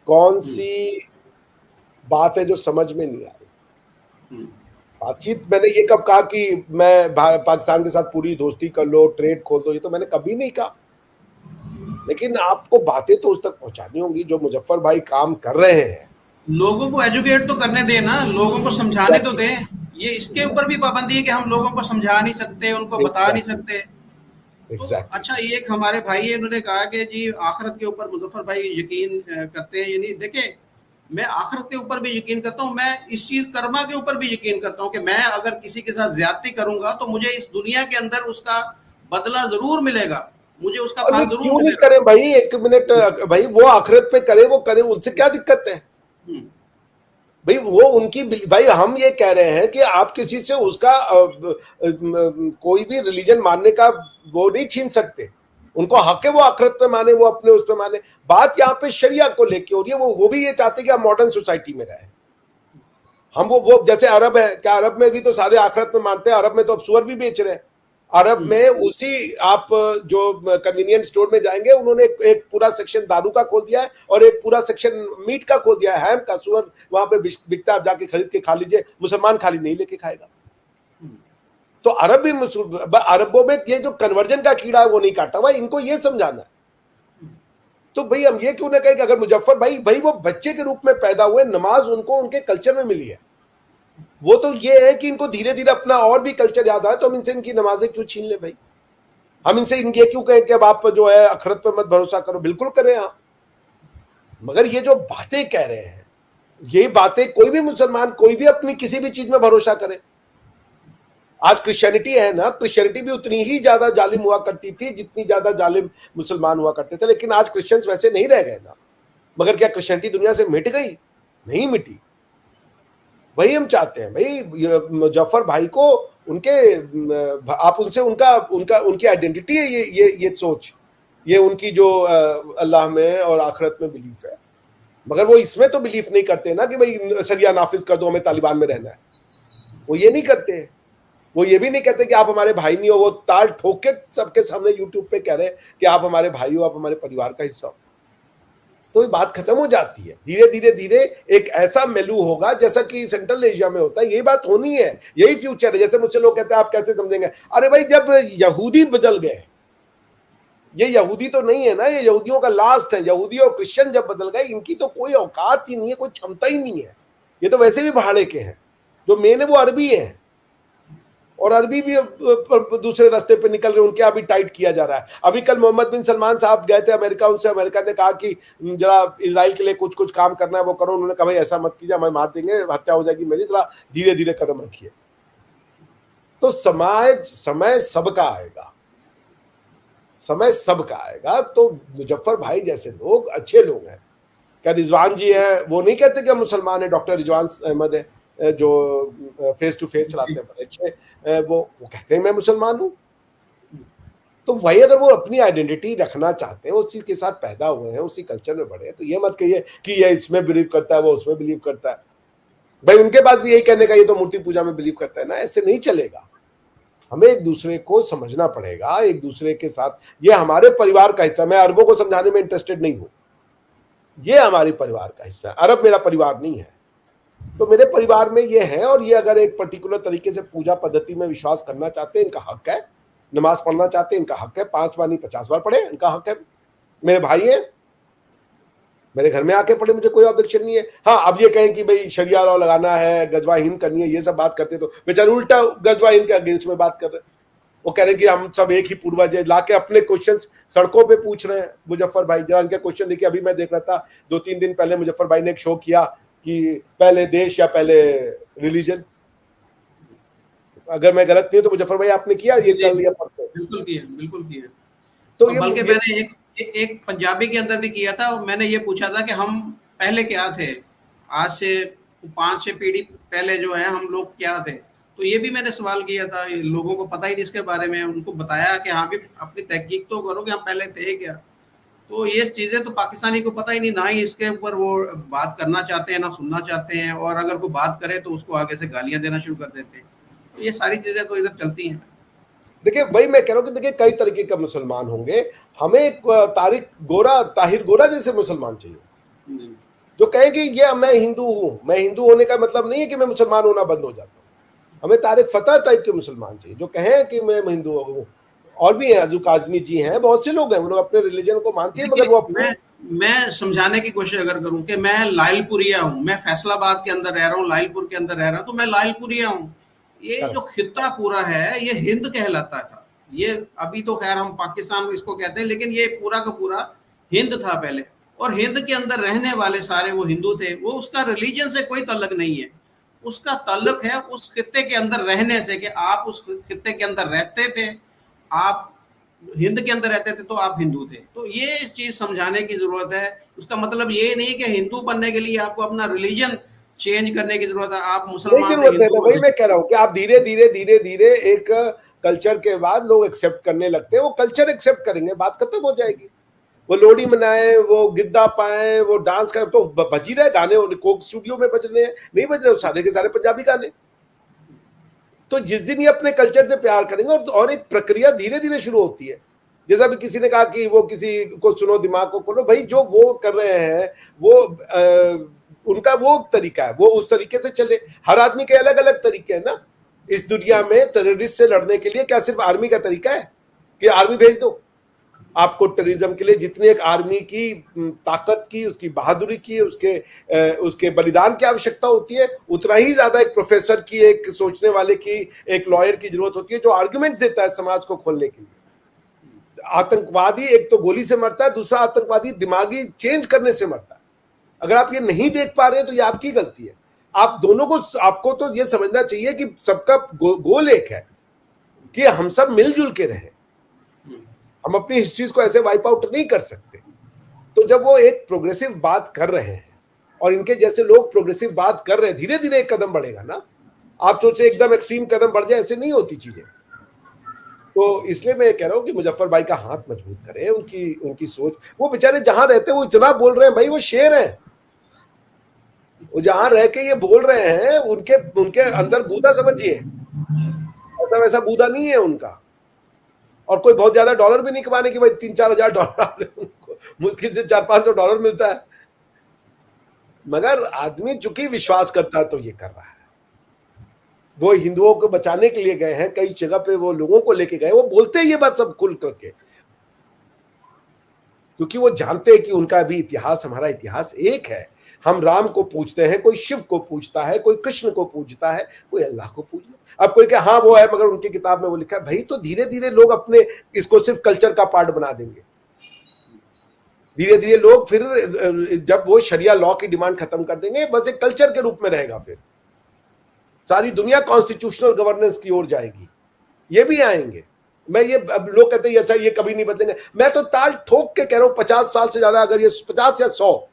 कौन सी बात है जो समझ में नहीं आ रही। बातचीत मैंने ये कब कहा कि मैं पाकिस्तान के साथ पूरी दोस्ती कर लो, ट्रेड खोल दो, ये तो मैंने कभी नहीं कहा। लेकिन आपको बातें तो उस तक पहुंचानी होंगी जो मुजफ्फर भाई काम कर रहे हैं। लोगों को एजुकेट तो करने दें ना, लोगों को समझाने तो दें। ये इसके ऊपर भी पाबंदी है कि हम लोगों को समझा नहीं सकते, उनको बता नहीं सकते। तो अच्छा, ये एक हमारे भाई है, उन्होंने कहा कि जी आखिरत के ऊपर मुजफ्फर भाई यकीन करते हैं। ये नहीं, देखें मैं आखिरत के ऊपर भी यकीन करता हूँ, मैं इस चीज कर्मा के ऊपर भी यकीन करता हूँ कि मैं अगर किसी के साथ ज्यादती करूंगा तो मुझे इस दुनिया के अंदर उसका बदला जरूर मिलेगा, मुझे उसका फल जरूर क्यों नहीं मिलेगा। करें भाई, एक मिनट भाई, वो आखिरत पे करे, वो करे, उनसे क्या दिक्कत है भाई? वो उनकी, भाई हम ये कह रहे हैं कि आप किसी से उसका कोई भी रिलीजन मानने का वो नहीं छीन सकते। उनको हक है वो आखिरत पे माने, वो अपने उस पे माने। बात यहाँ पे शरिया को लेके हो रही है। वो भी ये चाहते कि हम मॉडर्न सोसाइटी में रहे। हम वो जैसे अरब है, क्या अरब में भी तो सारे आखिरत में मानते हैं? अरब में तो अब सुअर भी बेच रहे हैं। अरब में उसी आप जो कन्वीनियंस स्टोर में जाएंगे, उन्होंने एक पूरा सेक्शन दारू का खोल दिया है और एक पूरा सेक्शन मीट का खोल दिया है, हैम का। सुअर वहां पे बिकता है, आप जाके खरीद के खा लीजिए। मुसलमान खाली नहीं लेके खाएगा। तो अरब भी अरबों में ये जो कन्वर्जन का कीड़ा है वो नहीं काटा हुआ, इनको ये समझाना है। तो भाई हम ये क्यों ना कहें कि अगर मुजफ्फर भाई वो बच्चे के रूप में पैदा हुए, नमाज उनको उनके कल्चर में मिली है। वो तो ये है कि इनको धीरे धीरे अपना और भी कल्चर याद आए, तो हम इनसे इनकी नमाजें क्यों छीन ले भाई? हम इनसे इनके क्यों कहें कि अब आप जो है आखिरत पे मत भरोसा करो? बिल्कुल करें आप, मगर ये जो बातें कह रहे हैं, ये बातें कोई भी मुसलमान, कोई भी अपनी किसी भी चीज में भरोसा करे। आज क्रिश्चियनिटी है ना, क्रिश्चियनिटी भी उतनी ही ज्यादा जालिम हुआ करती थी जितनी ज्यादा जालिम मुसलमान हुआ करते थे। लेकिन आज क्रिश्चियंस वैसे नहीं रह गए ना। मगर क्या क्रिश्चियनिटी दुनिया से मिट गई? नहीं मिटी। वही हम चाहते हैं भाई, मुजफ्फर भाई को उनके, आप उनसे उनकी आइडेंटिटी है ये सोच, ये उनकी जो अल्लाह में और आखिरत में बिलीफ है। मगर वो इसमें तो बिलीफ नहीं करते ना कि भाई सरिया नाफिज कर दो, हमें तालिबान में रहना है। वो ये नहीं करते। वो ये भी नहीं कहते कि आप हमारे भाई नहीं हो। वो ताल ठोक के सबके सामने यूट्यूब पे कह रहे हैं कि आप हमारे भाई हो, आप हमारे परिवार का हिस्सा हो। तो ये बात खत्म हो जाती है। धीरे धीरे धीरे एक ऐसा मेलू होगा जैसा कि सेंट्रल एशिया में होता है। यही बात होनी है, यही फ्यूचर है। जैसे मुझसे लोग कहते हैं आप कैसे समझेंगे? अरे भाई, जब यहूदी बदल गए, ये यहूदी तो नहीं है ना, ये यहूदियों का लास्ट है। यहूदी और क्रिश्चियन जब बदल गए, इनकी तो कोई औकात ही नहीं है, कोई क्षमता ही नहीं है। ये तो वैसे भी भाड़े के हैं। जो मेन है वो अरबी है, और अरबी भी दूसरे रास्ते पे निकल रहे हैं। उनके अभी टाइट किया जा रहा है। अभी कल मोहम्मद बिन सलमान साहब गए थे अमेरिका, उनसे अमेरिका ने कहा कि जरा इजराइल के लिए कुछ कुछ काम करना है वो करो। उन्होंने कहा भाई ऐसा मत कीजिए, हमें मार देंगे, हत्या हो जाएगी मेरी, जरा धीरे धीरे कदम रखिए। तो समय सबका आएगा, समय सबका आएगा। तो मुजफ्फर भाई जैसे लोग अच्छे लोग हैं। क्या रिजवान जी हैं, वो नहीं कहते कि मुसलमान है। डॉक्टर रिजवान अहमद है जो फेस टू फेस चलाते हैं, बड़े अच्छे, वो कहते हैं मैं मुसलमान हूं। तो वही अगर वो अपनी आइडेंटिटी रखना चाहते हैं, उस चीज के साथ पैदा हुए हैं, उसी कल्चर में बड़े हैं, तो ये मत कहिए कि ये इसमें बिलीव करता है, वो उसमें बिलीव करता है। भाई उनके पास भी यही कहने का, ये तो मूर्ति पूजा में बिलीव करता है ना। ऐसे नहीं चलेगा। हमें एक दूसरे को समझना पड़ेगा, एक दूसरे के साथ। ये हमारे परिवार का हिस्सा। मैं अरबों को समझाने में इंटरेस्टेड नहीं हूं। ये हमारे परिवार का हिस्सा है। अरब मेरा परिवार नहीं है। तो मेरे परिवार में ये है, और ये अगर एक पर्टिकुलर तरीके से पूजा पद्धति में विश्वास करना चाहते हैं, इनका हक है। नमाज पढ़ना चाहते हैं, इनका हक है। 5 बार नहीं 50 बार पढ़े, इनका हक है। मेरे भाई हैं, मेरे घर में आके पढ़े, मुझे कोई ऑब्जेक्शन नहीं है। हाँ, अब ये कहें कि भाई शरिया लॉ लगाना है, गजवा हिंद करनी है, ये सब बात करते तो बेचारे उल्टा गजवा हिंद के अगेंस्ट में बात कर रहे हैं। वो कह रहे हैं कि हम सब एक ही पूर्वज है, लाके अपने क्वेश्चन सड़कों पे पूछ रहे हैं। मुजफ्फर भाई, जरा इनके क्वेश्चन देखिए। अभी मैं देख रहा था 2-3 दिन पहले मुजफ्फर भाई ने एक शो किया कि पहले देश या पहले रिलीजन। अगर मैं गलत नहीं हूं तो मुजफ्फर भाई आपने किया ये कल या परसों? बिल्कुल किया, बिल्कुल किया। तो और बल्कि मैंने एक पंजाबी के अंदर भी किया था। मैंने ये पूछा था कि हम पहले क्या थे, आज से 5-6 पीढ़ी पहले जो है हम लोग क्या थे। तो ये भी मैंने सवाल किया था, लोगों को पता ही नहीं इसके बारे में। उनको बताया कि हाँ भी अपनी तहकीक तो करो कि हम पहले थे क्या। तो ये चीज़ें तो पाकिस्तानी को पता ही नहीं, ना ही इसके ऊपर वो बात करना चाहते हैं, ना सुनना चाहते हैं। और अगर कोई बात करे तो उसको आगे से गालियां देना शुरू कर देते हैं। तो ये सारी चीज़ें तो इधर चलती हैं। देखिए वही मैं कह रहा हूँ कि देखिए कई तरीके का मुसलमान होंगे। हमें एक ताहिर गोरा जैसे मुसलमान चाहिए जो कहे कि ये मैं हिंदू हूं। मैं हिंदू होने का मतलब नहीं है कि मैं मुसलमान होना बंद हो जाता हूँ। हमें तारिक फतेह टाइप के मुसलमान चाहिए जो कहें कि मैं हिंदू हूँ। और भी हैं, अजूक आजमी जी हैं, बहुत से लोग हैं, वो लोग अपने रिलीजन को मानते हैं, मगर वो अपने मैं समझाने की कोशिश अगर करूं कि मैं लाइलपुरिया हूं, मैं फैसलाबाद के अंदर रह रहा हूं, लाइलपुर के अंदर रह रहा हूं, तो मैं लाइलपुरिया हूं। ये जो खित्ता पूरा है ये हिंद कहलाता था। ये अभी तो खैर हम पाकिस्तान में इसको कहते हैं, लेकिन ये पूरा का पूरा हिंद था पहले। और हिंद के अंदर रहने वाले सारे वो हिंदू थे। वो उसका रिलीजन से कोई ताल्लुक नहीं है, उसका ताल्लुक है उस खित्ते के अंदर रहने से, कि आप उस खित्ते के अंदर रहते थे, आप हिंद के अंदर रहते थे तो आप हिंदू थे। तो ये चीज समझाने की जरूरत है। उसका मतलब ये नहीं कि हिंदू बनने के लिए आपको अपना रिलीजन चेंज करने की जरूरत है, आप मुसलमान से हिंदू वही मैं कह रहा हूँ कि आप धीरे धीरे धीरे धीरे एक कल्चर के बाद लोग एक्सेप्ट करने लगते हैं। वो कल्चर एक्सेप्ट करेंगे, बात खत्म हो जाएगी। वो लोहड़ी मनाए, वो गिद्दा पाए, वो डांस करे, तो बज ही रहे गाने, कोक स्टूडियो में बज रहे हैं, नहीं बज रहे सारे के सारे पंजाबी गाने। तो जिस दिन ये अपने कल्चर से प्यार करेंगे और एक प्रक्रिया धीरे धीरे शुरू होती है। जैसा भी किसी ने कहा कि वो किसी को सुनो, दिमाग को खोलो, भाई जो वो कर रहे हैं वो उनका वो तरीका है, वो उस तरीके से चले। हर आदमी के अलग अलग तरीके हैं ना। इस दुनिया में टेररिस्ट से लड़ने के लिए क्या सिर्फ आर्मी का तरीका है कि आर्मी भेज दो? आपको टेररिज्म के लिए जितनी एक आर्मी की ताकत की, उसकी बहादुरी की, उसके बलिदान की आवश्यकता होती है, उतना ही ज्यादा एक प्रोफेसर की, एक सोचने वाले की, एक लॉयर की जरूरत होती है जो आर्गुमेंट्स देता है समाज को खोलने के लिए। आतंकवादी एक तो गोली से मरता है, दूसरा आतंकवादी दिमागी चेंज करने से मरता है। अगर आप ये नहीं देख पा रहे हैं तो ये आपकी गलती है। आप दोनों को, आपको तो ये समझना चाहिए कि सबका गोल एक है कि हम सब मिलजुल के रहें। हम अपनी हिस्ट्रीज को ऐसे वाइप आउट नहीं कर सकते। तो जब वो एक प्रोग्रेसिव बात कर रहे हैं और इनके जैसे लोग प्रोग्रेसिव बात कर रहे हैं, धीरे धीरे एक कदम बढ़ेगा ना। आप सोचे एकदम एक्सट्रीम कदम बढ़ जाए, ऐसे नहीं होती चीजें। तो इसलिए मैं कह रहा हूं कि मुजफ्फर भाई का हाथ मजबूत करें, उनकी सोच। वो बेचारे जहां रहते हैं वो इतना बोल रहे हैं, भाई वो शेर हैं। वो जहां रह के ये बोल रहे हैं, उनके अंदर बूदा समझिए, ऐसा वैसा बूदा नहीं है उनका। और कोई बहुत ज्यादा डॉलर भी नहीं कमाने की, भाई 3-4 हजार डॉलर उनको मुश्किल से 400-500 डॉलर मिलता है। मगर आदमी चूंकि विश्वास करता है तो ये कर रहा है। वो हिंदुओं को बचाने के लिए गए हैं, कई जगह पे वो लोगों को लेके गए, वो बोलते हैं ये बात सब खुल करके, क्योंकि वो जानते हैं कि उनका भी इतिहास, हमारा इतिहास एक है। हम राम को पूजते हैं, कोई शिव को पूजता है, कोई कृष्ण को पूजता है, कोई अल्लाह को पूजता है। अब कोई कहे हाँ वो है, मगर उनकी किताब में वो लिखा है। भाई तो धीरे धीरे लोग अपने इसको सिर्फ कल्चर का पार्ट बना देंगे। धीरे धीरे लोग फिर जब वो शरिया लॉ की डिमांड खत्म कर देंगे, बस एक कल्चर के रूप में रहेगा। फिर सारी दुनिया कॉन्स्टिट्यूशनल गवर्नेंस की ओर जाएगी। ये भी आएंगे। मैं ये, अब लोग कहते हैं अच्छा ये कभी नहीं बदलेंगे। मैं तो ताल ठोक के कह रहा हूं 50 साल से ज्यादा, अगर ये 50 या 100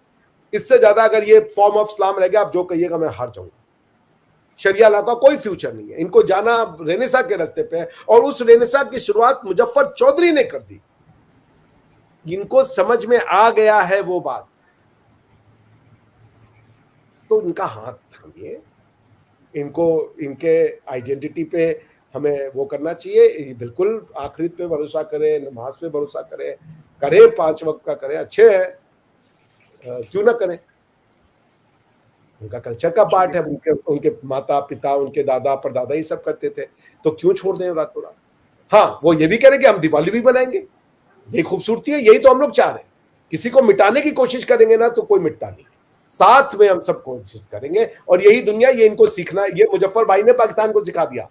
इससे ज्यादा अगर ये फॉर्म ऑफ इस्लाम रह गया, आप जो कहिएगा मैं हार जाऊंगा। शरिया लॉ का कोई फ्यूचर नहीं है। इनको जाना रेनेसा के रास्ते पे है, और उस रेनेसा की शुरुआत मुजफ्फर चौधरी ने कर दी। इनको समझ में आ गया है वो बात, तो उनका हाथ थामिए। इनको इनके आइडेंटिटी पे हमें वो करना चाहिए। बिल्कुल आखिरत पे भरोसा करें, नमाज पे भरोसा करें 5 वक्त का करें, अच्छे है, क्यों ना करें। उनका कल्चर का पार्ट है। उनके माता पिता, उनके दादा परदादा ये सब करते थे, तो क्यों छोड़ दें रातों रात। हाँ, वो ये भी कह रहे कि हम दिवाली भी बनाएंगे, यही खूबसूरती है, यही तो हम लोग चाह रहे हैं। किसी को मिटाने की कोशिश करेंगे ना तो कोई मिटता नहीं, साथ में हम सब कोशिश करेंगे। और यही दुनिया, ये इनको सीखना, ये मुजफ्फर भाई ने पाकिस्तान को सिखा दिया।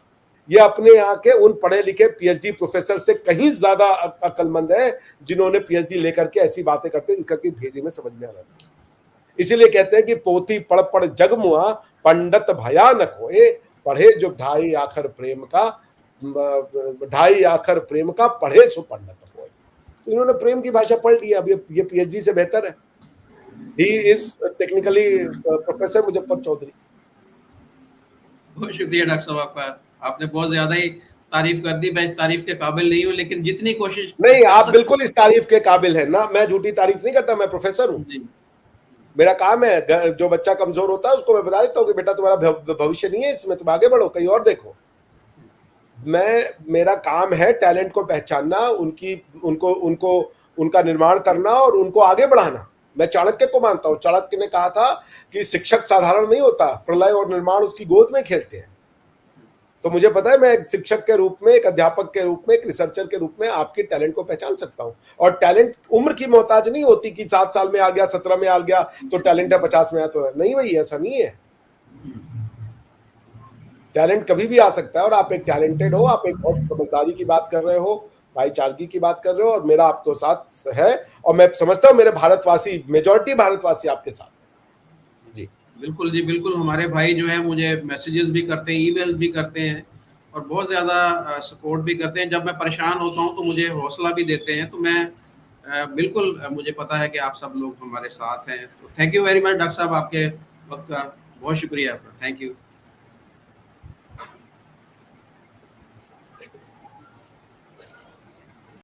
ये अपने यहाँ के उन पढ़े लिखे पीएचडी प्रोफेसर से कहीं ज्यादा अक्लमंद है, जिन्होंने पीएचडी लेकर के ऐसी बातें करते हैं जिसका कि भेजी में समझ में आ रहा है। इसीलिए कहते हैं कि पोथी पढ़ पढ़ जग मुआ, पंडित भयानक होए, पढ़े जो ढाई आखर प्रेम का, ढाई आखर प्रेम का, पढ़े सो पंडित होए। तो इन्होंने प्रेम की भाषा पढ़ ली। अब ये पीएचडी से बेहतर है। He is technically professor Muzaffar Chaudhary. बहुत शुक्रिया डॉक्टर साहब आपका, आपने बहुत ज्यादा ही तारीफ कर दी। मैं इस तारीफ के काबिल नहीं हूँ, लेकिन जितनी कोशिश नहीं, आप बिल्कुल इस तारीफ के काबिल है ना। मैं झूठी तारीफ नहीं करता, मैं प्रोफेसर हूँ। मेरा काम है, जो बच्चा कमजोर होता है उसको मैं बता देता हूँ कि बेटा तुम्हारा भविष्य नहीं है इसमें, तुम आगे बढ़ो, कहीं और देखो। मेरा काम है टैलेंट को पहचानना, उनका निर्माण करना और उनको आगे बढ़ाना। मैं चाणक्य को मानता हूं। चाणक्य ने कहा था कि शिक्षक साधारण नहीं होता, प्रलय और निर्माण उसकी गोद में खेलते हैं। तो मुझे पता है, मैं एक शिक्षक के रूप में, एक अध्यापक के रूप में, एक रिसर्चर के रूप में आपके टैलेंट को पहचान सकता हूं। और टैलेंट उम्र की मोहताज नहीं होती कि 7 साल में आ गया, 17 में आ गया तो टैलेंट है, 50 में आया तो नहीं। भाई ऐसा नहीं है। टैलेंट कभी भी आ सकता है। और आप एक टैलेंटेड हो, आप एक बहुत समझदारी की बात कर रहे हो, भाईचारगी की बात कर रहे हो, और मेरा आपके साथ है। और मैं समझता हूँ मेरे भारतवासी, मेजॉरिटी भारतवासी आपके साथ। जी बिल्कुल जी, बिल्कुल। हमारे भाई जो है मुझे मैसेजेस भी करते हैं, ईमेल्स भी करते हैं, और बहुत ज़्यादा सपोर्ट भी करते हैं। जब मैं परेशान होता हूँ तो मुझे हौसला भी देते हैं। तो मैं बिल्कुल, मुझे पता है कि आप सब लोग हमारे साथ हैं। तो thank you very much doctor साहब, आपके वक्त का बहुत शुक्रिया आपका। Thank you.